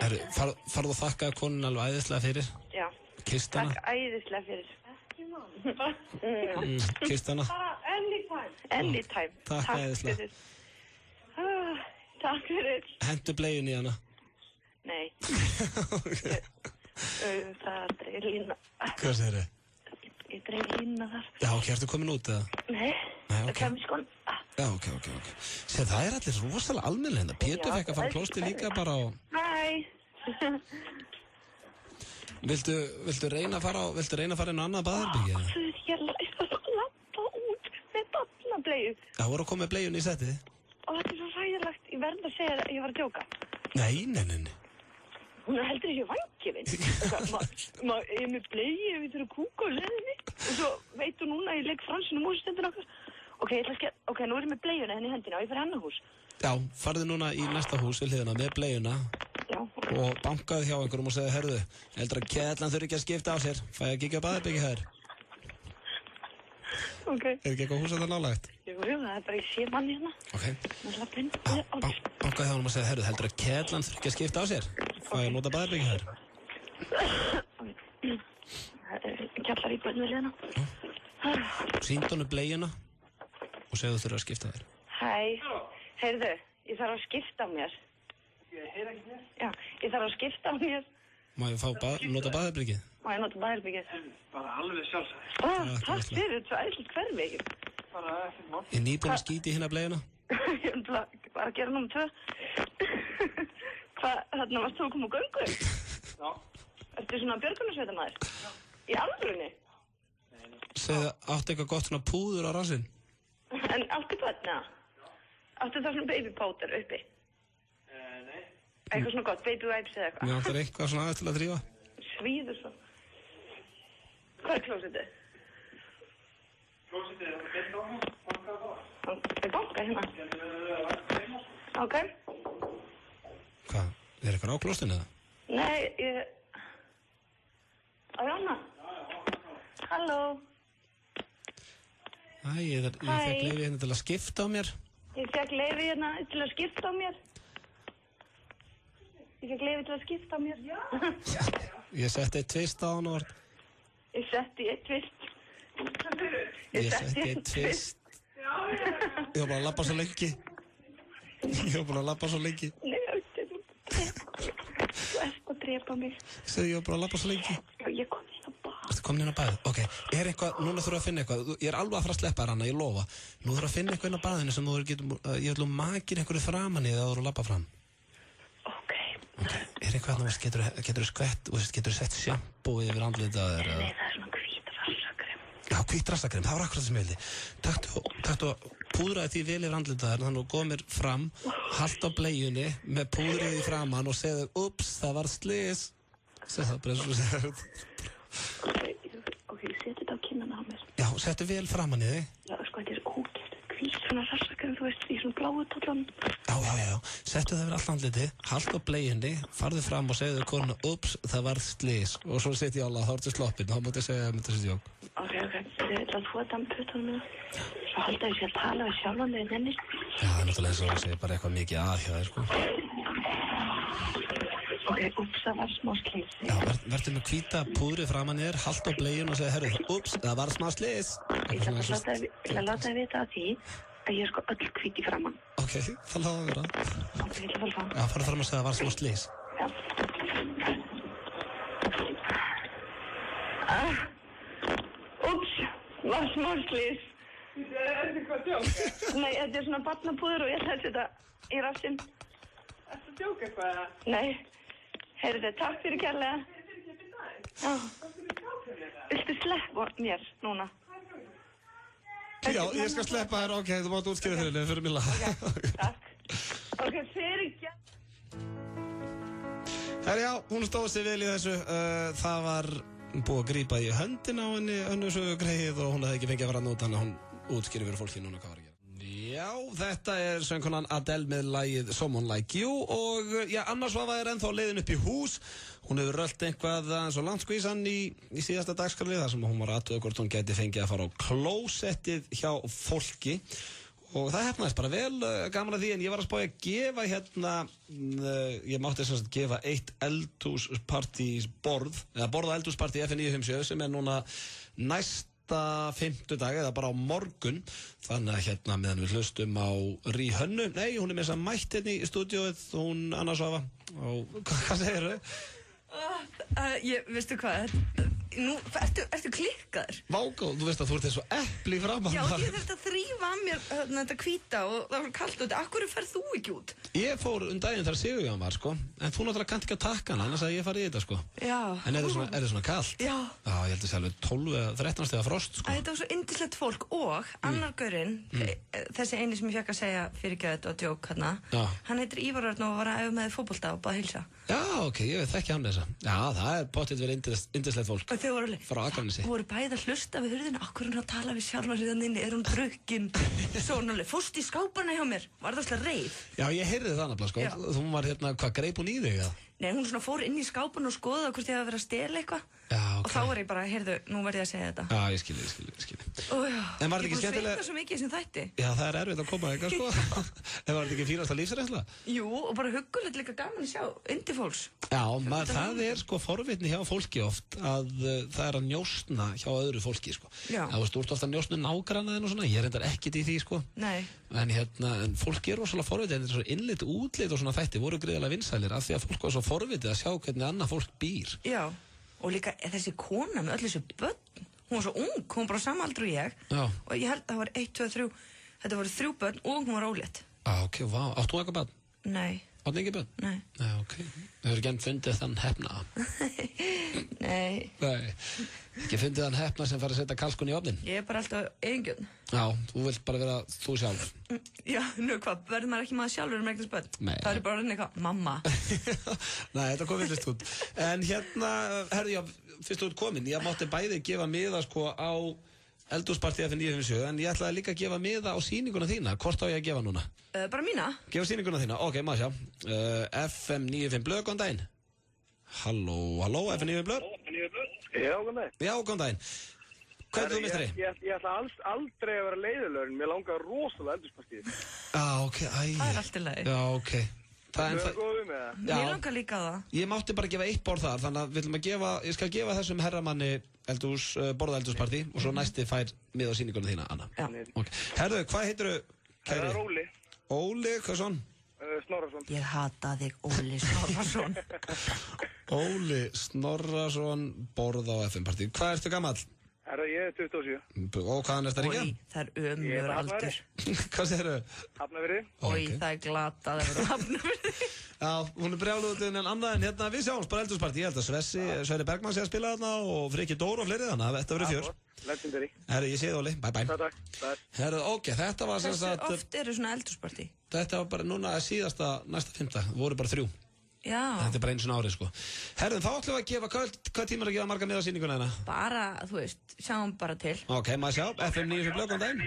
Herru, farðu að þakka konin alveg æðislega fyrir? Já. Kist hana? Takk æðislega fyrir. Kist hana? Anytime. Takk æðislega. Takk fyrir. Hentu bleiun í hana? Nei. Það dreif lína. Hvað segir þið? Ég dreif lína þar. Já, ok, ertu komin út eða? Nei, það kemur skon. Já, ok. Sér, það er allir rosalega almennilega. Pétur fekk að fara klósti líka bara á... Hæ. Viltu reyna að fara inn á annað baðherbergi? Ég læst að lappa út með barnableiu. Já, voru að koma með bleiun í settið? Og þetta er svo hræðilegt. Ég verð að segja að ég var að djóka. Nei. Hún er heldur ekki vangefinn. Ég er með bleiu ef ég þurfa að kúka á leðinni. Og svo veit hún núna að ég legg Fransínu Mús stendur okkar. Ok, nú er ég með bleiuna henni í hendina og ég fer hennar hús. Já, farðu núna í næsta hús við hliðina með bleiuna. Já. Og bankaðu hjá einhverjum og segðu, herðu, heldur að Kjellan þurfi ekki að skipta á sér. Fæ að kíkja á baðherbyggi hér. Ok. Er ekki eitthvað hús að það nálægt? Jú, það er bara ég sé manni hérna. Ok. Bankaðu hjá hann og segðu, herðu, heldur að Kjellan þurfi ekki að skipta á sér. Fæ að nota baðherbyggi hér. Kjallar í bönnu við hliðina. Sýndu honum bleiuna og segðu þurfa að skipta þér. Hæ, heyrðu, ég þarf að skipta á mér. Ég heyr ekki mér? Já, ég þarf að skipta á mér. Má ég nota baðherbergið? Má ég nota baðherbergið? Bara alveg sjálfsagt. Takk fyrir, þetta er svo æðislega hverfi ekki. Bara ekkert mál. Ég nýbúin að skíti hérna bleiuna? Ég vil bara gera númer 2. Hvað, þarna varst þú að koma á göngu? Já. Ertu svona björgunarsveitarmaður? Já. Í alvörunni? Segðu, áttu eitthvað gott svona púður á rassinn? En áttu börna? Áttu það svona baby powder uppi? Nei. Eitthvað svona gott, baby wipes eða eitthvað? Mér vantar eitthvað svona aðeins til að drífa. Svíður svo. Hvað klósettið? Klósettið er beint á hún. Það banka hérna. Ok. Hvað? Er eitthvað á klóstinu eða? Nei, Arjana? Halló? Ég fekk leyfi hérna til að skipta á mér. Ég fekk leyfi hérna til að skipta á mér. Já. Ég setti eitt tvist á hann og... Ég setti eitt tvist. Ég var bara að labba svo lengi. Nei, þú ert að drepa mig. Ég var bara að labba svo lengi. Já, ég kom inn á bað. Ertu komin inn á baðið? Ok, er eitthvað, núna þurfum að finna eitthvað. Ég er alveg að fara að sleppa þér hana, ég lofa. Nú þurfum að finna eitthvað inn á baðinu sem þú getur, ég vil makir einhverju framan í það þú eru að labba fram. Ok, er eitthvað að getur skvett, getur sett sjampó yfir andlitið að þér? Nei, það er svona hvít rassakrem. Já, hvít rassakrem, það var akkurat það sem ég vildi. Taktu að púðraði því vel yfir andlitið að þér, þannig að þú komir fram, haltu á bleiunni með púðrið í framan og segðu, ups, það var slys. Segðu það, bara eins og segðu. Ok, ég seti þetta á kinnana á mér. Já, settu vel framan í þig. Já, sko, þetta er ógæst, hvít svona rassakrem, þú veist, í svona bláu tóllan. Já, settu það yfir allt andlitið, haltu á bleiunni, farðu fram og segðu konuna, ups, það var slys. Og svo seti ég ála, þá ertu sloppinn, þá mútti ég segja að það myndi að setja jók. Ok, ég ætla að þvó þetta með puttunum minna. Svo halda ég sér að tala við sjálfan þegar þennir. Já, það er náttúrulega eins og það segir bara eitthvað mikið að hjá þér, sko. Ok, ups, það var smá slys. Já, verður með hvíta púðrið framan í þér, haltu á bleiun og segja, herru, ups, það var smá slys. Ég ætla að láta þið vita að því að ég er sko öll hvít í framann. Ok, það láta að vera. Ok, ég ætla að fara fram. Já, farðu fram og segja, það var smá slys. Já. Ups, var smá slys. Þetta er eitthvað að djóka? Nei, þetta er svona barnapúður og ég ætla að setja í rassinn. Ertu að djóka eitthvað eða? Nei. Heyrðu, takk fyrir kærlega. Já. Viltu sleppa mér núna? Já, ég skal sleppa þér, ok, þú mátt útskýra fyrir mig lag. Ok, fyrir ekki. Herjá, hún stóð sér vel í þessu. Það var búið að grípa í höndina á henni, önnur sögu greið og hún hefði ekki fengið að fara að nota, þannig að hún útskýri fyrir fólki núna hvað var að gera. Já, þetta er söngkonan Adele með lagið Someone Like You og já, Anna Svava er ennþá leiðin upp í hús. Hún hefur rölt eitthvað eins og landskvísan í síðasta dagskrali þar sem hún var aðtöða hvort hún gæti fengið að fara á klósettið hjá fólki og það hefnaðist bara vel, gaman að því, en ég var að spája að gefa hérna, ég mátti sem sagt gefa eitt eldhúspartísborð, eða borða eldhúspartí FN957 sem er núna næsta fimmtudag eða bara á morgun, þannig að hérna meðan við hlustum á Ríhönnu, nei, hún er með þess að mætt hérna í stúdíóið, hún Anna Svava, og hvað segir þau? Veistu hvað, nú, ertu klikkaður? Vágóð, þú veist að þú ert eins og epli framan. Já, ég þurfti að þrífa að mér þetta hvíta og það var kallt út. Akkur ferð þú ekki út? Ég fór daginn þegar Sigurjón var, sko. En þú náttúrulega kannt ekki að taka hana, annars að ég farið í þetta, sko. Já. En er það svona kallt? Já. Já, ég held að það sé alveg 12-13 stiga frost, sko. Þetta var svo yndislegt fólk og annar gaurinn, þessi eini sem ég fekk að segja fyrirgefið og djók hérna, hann heitir Ívar Örn og var að æfa með fótbolta og bara hilsa. Já, ok, ég þekki hann þessa. Já, það er pottitt verið yndislegt fólk. Og þau voru alveg, frá Akranesi. Voru bæði að hlusta við hurðina, akkur hann að tala við sjálfa sig þannig inni, er hún drukkin? Svona alveg, fórst í skáparna hjá mér, var það alltaf reif? Já, ég heyrði það nefnilega, sko. Þú var hérna, hvað, greip hún í þig, eða? Nei, hún svona fór inn í skáparna og skoðaði hvort ég hafi verið að stela eitthvað. Já, ok. Og þá var ég bara, heyrðu, nú verði ég að segja þetta. Já, ég skilji. Ó, já. En var þetta ekki skemmtilega? Ég búið að sveita svo mikið sem þætti. Já, það er erfitt að koma eitthvað, sko. En var þetta ekki fínasta lífsreynsla? Jú, og bara huggulegt líka gaman að sjá undir fólks. Já, það er sko forvitni hjá fólki oft að það er að njósna hjá öðru fólki, sko. Já. Það var stúrt ofta að njósna nágrannaðinn og svona, ég er reyndar ekkert í því, sko. Nei. En fólki er rosalega forvitið, en þetta er svo innlit útlit og svona þætti voru gríðarlega vinsælir af því að fólk var svo forvitið að sjá hvernig annað fólk býr. Já, og líka þessi kona með öll þessu börn, hún var svo ung, hún var bara samaldur og ég. Já. Og ég held að það var 1, 2, 3, þetta voru 3 börn og hún var ólétt. Ok, vá, áttu þú eitthvað barn? Nei. Áttu Ingi Björn? Nei. Nei, ok. Þú hefur ekki enn fundið þann hefna? Nei. Nei. Ekki fundið þann hefna sem fara að setja kalkun í ofnin? Ég bara alltaf eigingjörn. Já, þú vilt bara vera þú sjálf. Já, hvað, verður maður ekki maður sjálfur með eignast börn? Nei. Það er bara að reyna eitthvað, mamma. Nei, þetta kom villist út. En hérna, herðu, já, fyrst þú ert komin, ég mátti bæði gefa miða sko á eldhúspartíð FM 957, en ég ætlaði líka að gefa miða á sýninguna þína. Hvort á ég að gefa núna? Bara mína. Gefa sýninguna þína, ok, maður sjá. FM 95 Blöð, góðan daginn. Halló, FM 95 Blöð. Já, góðan daginn. Já, góðan daginn. Hvað er þú mistari? Ég ætla aldrei að vera leiðilegur, mér langar rosalega eldhúspartíð. Ok, æ. Það er allt í lagi. Já, ok. Það er góðum með það. Mér langar líka það. Ég mátti bara gefa 1 borð þar, þannig að ég skal gefa þessum herramanni borða eldhúspartí og svo næsti fær mið á sýninguna þína, Anna. Já. Okay. Herðu, hvað heitirðu, kæri? Það er Óli. Óli, hvað svon? Snorrason. Ég hata þig, Óli Snorrason. Óli Snorrason, borða á FM-partí. Hvað ertu gamall? Ég er 27. Og hvaðan ertu að ringja? Það er ömur aldur. Hvað segirðu? Hafnarfirði. Það er glatað að vera Hafnarfirði. Já, hún er brjáluð út en annað en hérna við sjáum bara eldhúspartí. Ég held að Sverri Bergmann sé að spila þarna og Friki Dór og fleiri þannig að þetta verður fjör. Legendary. Herru, ég sé þið, Óli. Bye. Takk. Herru, ok, þetta var sem sagt... Hversu oft eru svona eldhúspartí? Þetta var bara núna síðasta næsta 5. Það voru bara 3. Já. Þetta er bara einu svona árið, sko. Herru, þá ætlum við að gefa, hvað tímar að gefa marga miða á sýninguna hérna? Bara, þú veist, sjáum bara til. Ok, maður sjá, FM 95 Blöð, góðan daginn.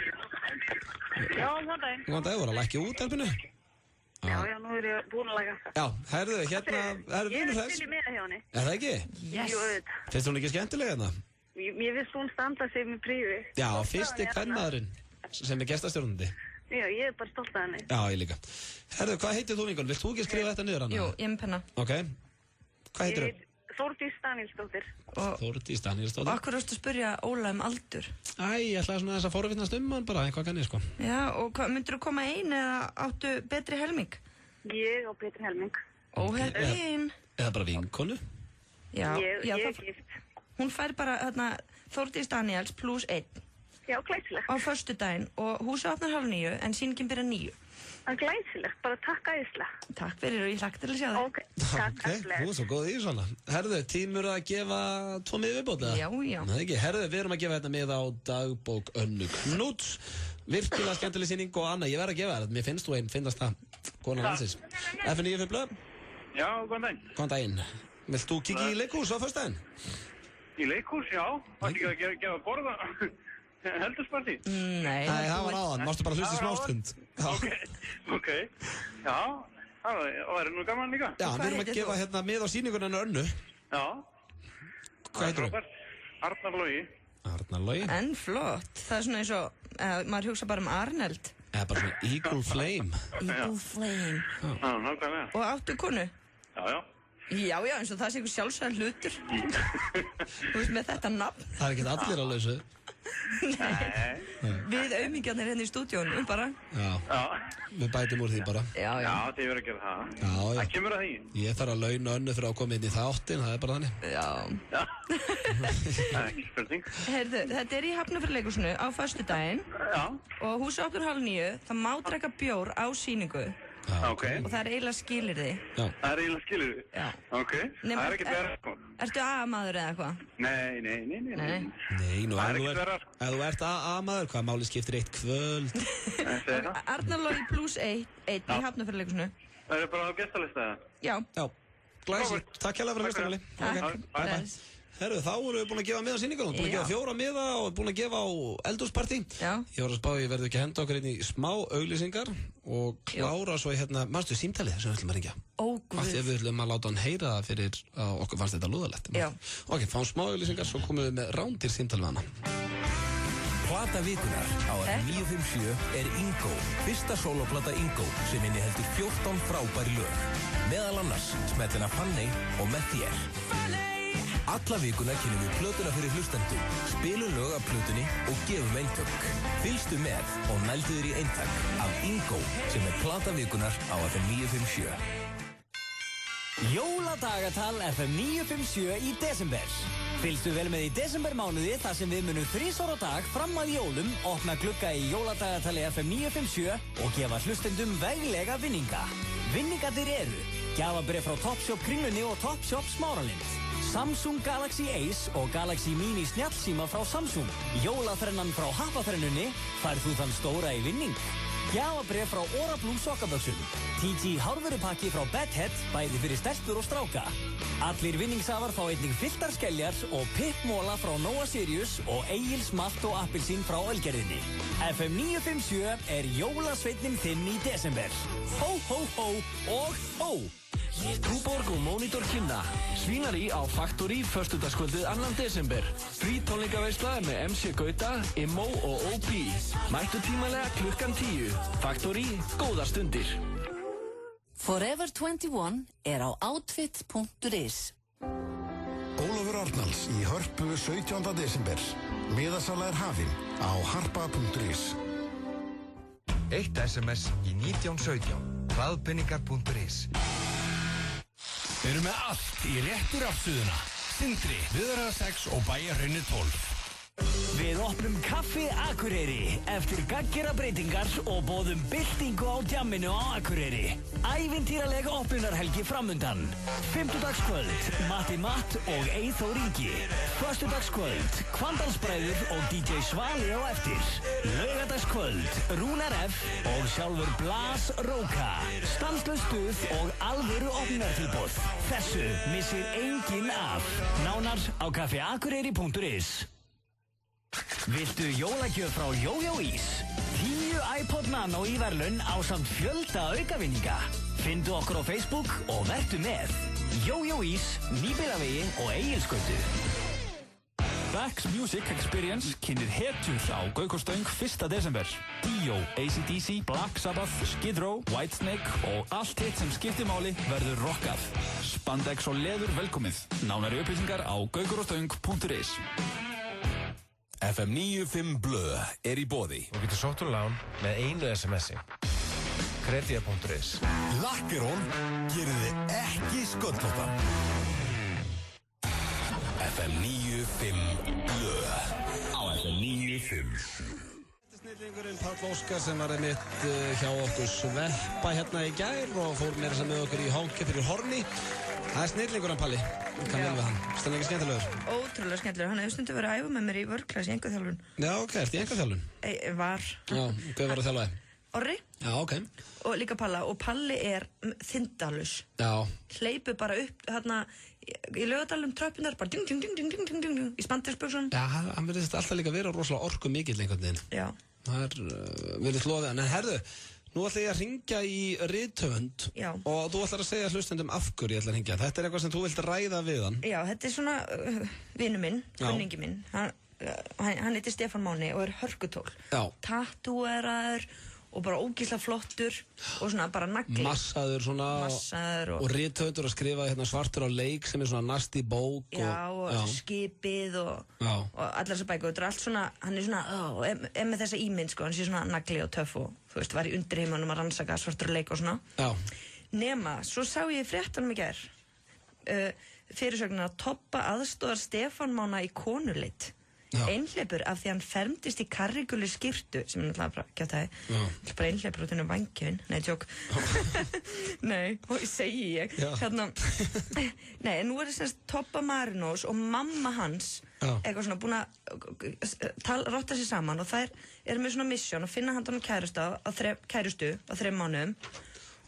Já, góðan daginn. Góðan daginn, voru að lækja út, Elbinu? Já, nú er ég búin að læka. Já, herru, hérna, vinur þess. Ég er til í meða hjá henni. Er það ekki? Yes. Jú, auðvitað. Finnst hún ekki skemmtilega hérna? Ég finnst hún standa sig með prífi. Já, fyrsti kvenmaðurinn sem er gestastjórnandi. Já, ég er bara stolt af henni. Já, ég líka. Herru, hvað heitir þú, Ingun? Vilt þú ekki skrifa þetta niður, Anna? Jú, ég með penna. Ok. Hvað heitir þú? Þórdís Danielsdóttir. Þórdís Danielsdóttir. Og akkur ástu að spyrja Óla aldur? Ég ætlaði svona þess að forvitnast hann bara, eitthvað kanni, sko. Já, og myndir þú koma ein eða áttu betri helming? Ég á betri helming. Óheppin. Eða bara vinkonu? Já, ég er gift. Hún fær bara Þórdís Daniels plus 1. Já, glæsilegt. Á föstudaginn og húsið opnar 8:30 en sýningin byrjar 9. Það er glæsilegt, bara takk æðislega. Takk fyrir og ég hlakka til að sjá þig. Ok, takk æðislega. Þú er svo góð í svona. Herðu, tímur að gefa 2 miða viðbóta? Já. Nei, ekki. Herðu, við erum að gefa þetta miða á dagbók Önnu Knúts. Virkilega skemmtileg sýning og Anna, ég verð að gefa þér. Mér finnst þú finnast það konan landsins. FM 95 Blöð. Já, góðan daginn. Góðan daginn. Vilt þú kikki í leikhús á föstudaginn? Í leikhús, já. Það er ekki að gefa borða eldhúspartí? Nei, það var áðan. Mástu bara hlusta smástund. Ok. Já, það er nú gaman líka. Já, við erum að gefa hérna mið á sýningunni Önnu. Já. Hvað heitir þú? Arnar Logi. Arnar Logi. En flott. Það er svona eins og, maður hugsa bara Arnald. Eða bara svona Eagle Flame. Eagle Flame. Já, nákvæmlega. Og áttu konu? Já. Já, eins og það sé einhver sjálfsæðan hlutur. Þú veist, með þetta nafn. Það er ekki allir að lausu. Nei. Við aumingjarnir hérna í stúdíónu, bara. Já. Við bætum úr því bara. Já. Þið verður að gera það. Já. Það kemur að því. Ég þarf að launa Önnu fyrir að koma inn í þáttinn, það er bara þannig. Já. Það er ekki spurning. Heyrðu, þetta er í Hafnarfjarðarleikhúsinu á föstudaginn. Já. Og húsið opnar 8:30, það má drekka bjór á sýningu. Ok. Og það er eiginlega skilyrði. Já. Það er eiginlega skilyrði? Já. Ok. Það er ekkert verið sko. Ertu AA-maður eða eitthvað? Nei. Nei, nú ef þú ert AA-maður, hvað máli skiptir 1 kvöld? Arnar Logi plus 1 í Hafnarfjarðarleikhúsinu. Það er bara á gestalista? Já. Glæsilegt. Takk hérlega fyrir að hlusta, Óli. Takk. Herru, þá vorum við búin að gefa miða á sýningunum, búin að gefa 4 miða og búin að gefa á eldhúspartí. Já. Ég var að spá, ég verður ekki að henda okkur inn í smá auglýsingar og klára svo í manstu símtalið sem við ætlum að ringja. Guð. Af því að við ætlum að láta hann heyra það fyrir að okkur fannst þetta lúðalegt. Já. Ok, fáum smá auglýsingar, svo komum við með rándir símtal við hana. Plata vikunar á FM 957 er Ingo, fyrsta soloplata Ingo sem inniheldur 14 frábæri lög. Meðal annars Smellina Fanny og Með þér. Alla vikuna kynum við plötuna fyrir hlustendum, spilum lög af plötunni og gefum eintök. Fylgstu með og nældu þér í eintak af Ingo sem er plata vikunar á FM 957. Jóladagatal FM 957 í desember. Fylgstu vel með í desembermánuði þar sem við munum 3 á dag fram að jólum, opna glugga í Jóladagatali FM 957 og gefa hlustendum veglega vinninga. Vinningarnir eru gjafabréf frá Topshop Kringlunni og Topshop Smáralind, Samsung Galaxy Ace og Galaxy Mini snjallsíma frá Samsung. Jólaþrennan frá Happaþrennunni færð þú þann stóra í vinning. Gjafabréf frá Orablum sokkaböksum, TG hárvörupakki frá Bedhead, bæði fyrir stelpur og stráka. Allir vinningshafar fá einnig fylltar skeljar og pippmóla frá Nóa Sirius og Egils Malt og Appelsín frá Ölgerðinni. FM 957 er jólasveitnin þinn í desember. Hó, hó, hó og hó! Túborg og Monitor kynna Svínarí á Factory föstudagskvöldið 2. desember. Frí tónleikaveisla með MC Gauta, Immo og OP. Mættu tímalega klukkan 10. Factory, góðar stundir. Forever 21 er á outfit.is. Ólafur Arnalds í Hörpu 17. desember. Miðasala er hafin á harpa.is. 1 SMS í 1917. Hraðpenningar.is. Við erum með allt í réttu rafsuðuna. Sindri, Viðarar 6 og Bæjarhraunið 12. Við opnum Kaffi Akureyri eftir gaggjara breytingar og boðum byltingu á djamminu á Akureyri. Ævintýralega opnunarhelgi framundan. Fimmtudagskvöld, Matti Matt og Eyþór Ingi. Föstudagskvöld, Hvandalsbræður og DJ Svali á eftir. Laugardagskvöld, Rúnar F og sjálfur Blas Róka. Stanslaus stuð og alvöru opnunartilboð. Þessu missir enginn af. Nánar á kaffiakureyri.is. Viltu jólagjöf frá Jójó Ís? 10 iPod Nano í verðlaun ásamt fjölda aukavinninga. Findu okkur á Facebook og vertu með. Jójó Ís, Nýbyggðavegi og Egilsgötu. Bax Music Experience kynnir hetjur á Gaukostöng 1. desember. Dio, AC/DC, Black Sabbath, Skid Row, Whitesnake og allt hitt sem skiptir máli verður rockað. Spandex og leður velkomið. Nánari upplýsingar á gaukurostöng.is. FM 95 Blö er í boði. Þú getur sótt lán með einu SMS-i. Kredia.is. Lakkerón gerir þið ekki sköllóttan. FM 95 Blö á FM 95. Snillingurinn Páll Óskar sem var einmitt hjá okkur sveppa hérna í gær og fór meira sem með okkur í Honki fyrir Horni. Það er snillingurinn Palli. Kann vel við hann. Stann ekki skemmtilegur? Ótrúlega skemmtilegur. Hann hefur stundu verið að æfa með mér í vörklass í engaþjálfun. Já, ok, ertu í engaþjálfun? Var. Já, hvað var að þjálfa þig? Orri. Já, ok. Og líka Palla. Og Palli er þindalus. Já. Hleypur bara upp hérna í Laugardalum tröppunar, bara ding, ding, ding, ding, ding, ding, ding, í spandersbuxunum. Já, hann verðist alltaf líka vera rosalega orku mikill einhvern veginn. Já. Það er verið hlóðið. En herðu, nú ætla ég að ringja í rithöfund. Já. Og þú ætlar að segja hlustendum af hverju ég ætla að ringja. Þetta er eitthvað sem þú vilt ræða við hann. Já, þetta er svona vinur minn, kunningi minn. Hann heitir Stefán Máni og er hörkutól. Já. Tattúeraður og bara ógeðslega flottur og svona bara nagli. Massaður svona. Massaður og rithöfundur að skrifa hérna svartur á leik sem er svona nasty bók. Já, og skipið og allar þessar bækur. Þetta er allt svona, hann er svona, er með þessa ímynd sko, hann sé svona nagli og töff og þú veist, var í undirheimunum að rannsaka svartur á leik og svona. Já. Nema, svo sá ég fréttanum í gær fyrirsögnin að toppa aðstoðar Stefán Mána í konuleit. Einhleipur af því hann fermdist í karriguli skyrtu sem er náttúrulega bara kjátaði bara einhleipur út innum vangjöfin nei, tjók nei, og segi ég hérna, nei, en nú er það semst Toppa Marinós og mamma hans eitthvað svona búin að rátta sér saman og þær eru með svona mission að finna handan kærustu á 3 mánuðum.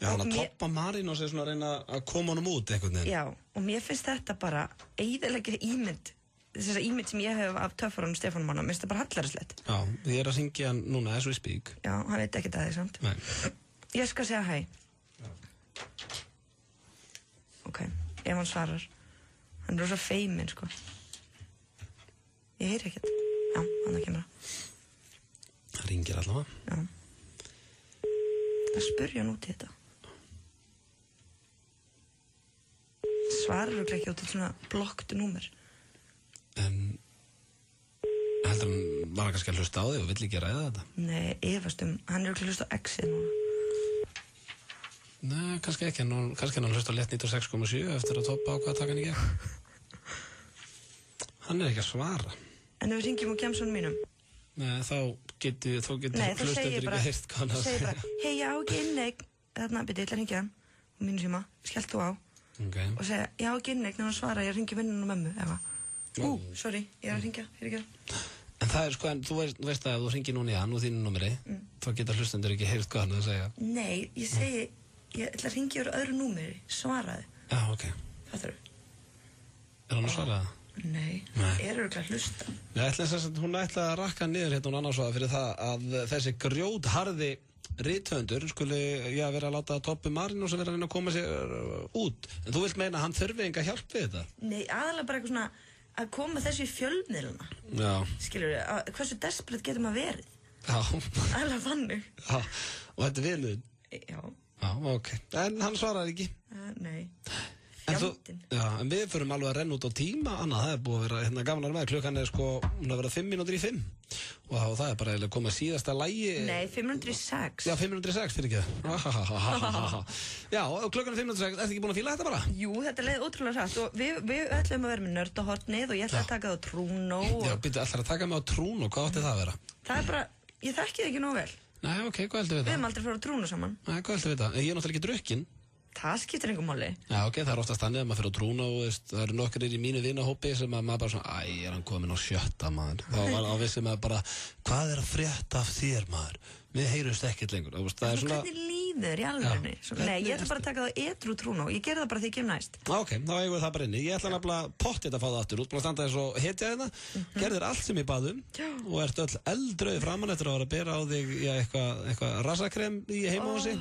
Já, hann að Toppa Marinós er svona að reyna að koma honum út einhvern veginn. Já, og mér finnst þetta bara eyðileggja ímynd þessa ímynd sem ég hef af töffarunum Stefán Mána, mér finnst það bara hallærislegt. Já, ég er að syngja hann núna as we speak. Já, hann veit ekki það því samt. Nei. Ég skal segja hæ. Ok, ef hann svarar. Hann er rosa feiminn, sko. Ég heyri ekkert. Já, hann kemur það. Það ringir allavega. Já. Það spurja hann út í þetta. Svarar ekki út í svona blokktu númer. En heldur hann var kannski að hlusta á þig og vill ekki ræða þetta? Nei, efast hann er ekki að hlusta á exið núna. Nei, kannski ekki, kannski hann hlusta á létt 96,7 eftir að toppa á hvað taka hann í gegn. Hann ekki að svara. En ef við ringjum úr gemsunum mínum? Nei, þá getur hlustendur ekki heyrt hvað hann að segja. Segir bara, hei, ég á ekki inneign, þarna, byrju, ég ætla að ringja hann, og mínu síma, skellt þú á, og segja, ég á ekki inneign, en hann svara, ég ringi vinnun og mömmu, eða, sorry, ég að ringja, En það sko, en þú veist að ef þú ringir núna í hann og þínu númeri, þá geta hlustendur ekki heyrt hvað hann að segja. Nei, ég segi, ég ætla að ringja úr öðru númeri, svaraði. Já, ok. Fattar þú? Hann að svara það? Nei, örugglega að hlusta. Hún ætla að rakka niður hérna hún annars fyrir það að þessi grjótharði rithöfundur skuli vera að láta Tobbi Marinós að vera að reyna að koma sér út. En þú vilt meina að hann þurfi enga hjálp við þetta? Nei, aðalega bara eitthvað svona að koma þessu í fjölmiðluna. Já. Skilurðu, hversu desperate getur maður verið? Já. Aðalega þannig. Já, og þetta er viðluðin? Já. Já, ok. En hann svarar ekki? Nei. En við förum alveg að renna út á tíma, Anna, það er búið að vera hérna gaman með, klukkan er sko, hún har verið 5 mínútur í 5 og það er bara eiginlega komið síðasta lagi. Nei, 506. Já, 506 fyrir ekki. Já, klukkan er 506, ertu ekki búin að fíla þetta bara? Jú, þetta leið ótrúlega hratt og við ætlum að vera með nördahornið og ég ætla að taka það á Trúnó. Já, byrju, ætlar að taka mig á Trúnó, hvað átti það að vera? Það er bara, ég þekki það ekki nóg vel. Nei, ok, hvað heldur við það? Við höfum aldrei farið á Trúnó saman. Nei, hvað heldur við það? Ég er náttúrulega ekki drukkin. Það skiptir einhver máli. Já, ok, það er oftast þannig að maður fyrir á Trúnó og það eru nokkrir í mínu vinahópi sem að maður bara svona, er hann komin á 7. maður. Þá var á vissi maður bara, hvað er að frétta af þér maður? Við heyrumst ekkert lengur. Það er svona... Hvernig líður í alvörunni? Nei, ég ætla bara að taka það edru Trúnó. Ég gerði það bara þegar ég kem næst. Ok, þá eigum við það bara inni. Ég ætla nefnilega pottið að fá það aftur út. Búin að standa þess og hetja hérna. Gerðir allt sem ég bað og ert öll eldrauð framan eftir að vera að bera á þig eitthvað rassakrem í heimahúsi.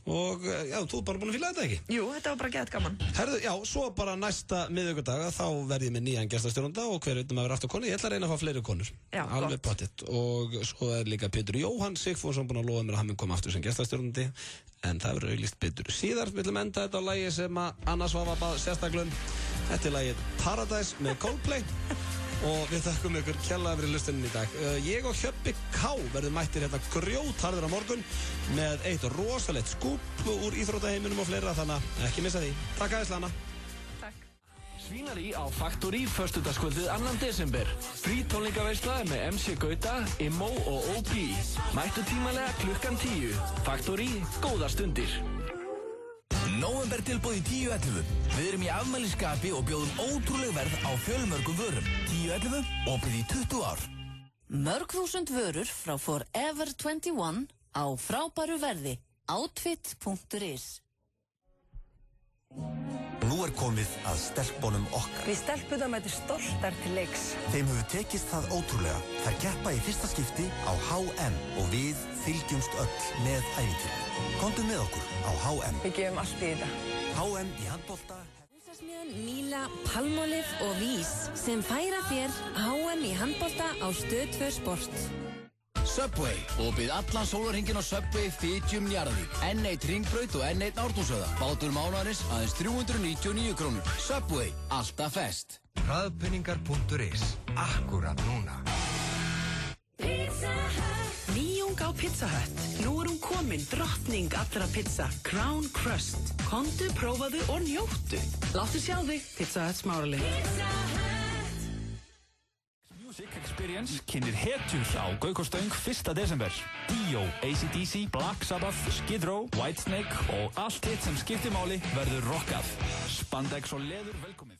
Og já, þú er bara búin að fíla þetta ekki? Jú, þetta var bara gett gaman. Herðu, já, svo bara næsta miðvikudag þá verð ég með nýjan gestastjórnanda og hver veitum að vera aftur konu. Ég ætla að reyna að fá fleiri konur. Já, alveg pottitt. Og svo er líka Pétur Jóhann Sigfússon búinn að lofa mér að hann mun koma aftur sem gestastjórnandi. En það verður auglýst betur síðar. Við viljum enda þetta á lagi sem að Anna Svava bað sérstaklega. Þetta er lagið Paradise með Coldplay. Og við þakkum ykkur kærlega fyrir hlustunum í dag. Ég og Hjöppi K verðum mættir hérna grjótharðir á morgun með eitt rosalegt skúp úr íþróttaheiminum og fleira, þannig að ekki missa því. Takk aðeins, Anna. Takk. Svínarí á Faktorí föstudagskvöldið 2. desember. Frí tónleikaveisla með MC Gauta, Immo og OP. Mættu tímalega klukkan 10. Faktorí, góðar stundir. Nóvember tilboð í 10.11. Við erum í afmælisskapi og bjóðum ótrúleg verð á fjölmörgum vörum. 10.11, opið í 20 ár. Mörg þúsund vörur frá Forever 21 á frábæru verði. Outfit.is. Nú er komið að stelpunum okkar. Við stelpuna mætir stoltar til leiks. Þeim hefur tekist það ótrúlega. Þær keppa í fyrsta skipti á HM og við fylgjumst öll með ævintýrinu. Komdu með okkur á HM. Við gefum allt í þetta. HM í handbolta. Húsasmiðjan Míla, Palmolive og Vís sem færa þér HM í handbolta á Stöð 2 Sport. Subway, opið allan sólarhringinn á Subway Fitjum Njarðvík. N1 Hringbraut og N1 Ártúnshöfða. Bátur mánaðarins aðeins 399 krónur. Subway, alltaf fest. Hraðpenningar.is. Akkurat núna. Nýjung á Pizza Hut. Nú er hún komin, drottning allra pizza. Crown Crust. Komdu, prófaðu og njóttu. Láttu sjá þig, Pizza Hut Smárali. Music Experience kynir hetjur á Gaukostöng 1. desember. Dio, AC/DC, Black Sabbath, Skid Row, Whitesnake og allt hitt sem skiptir máli verður rockað. Spandex og leður velkomið.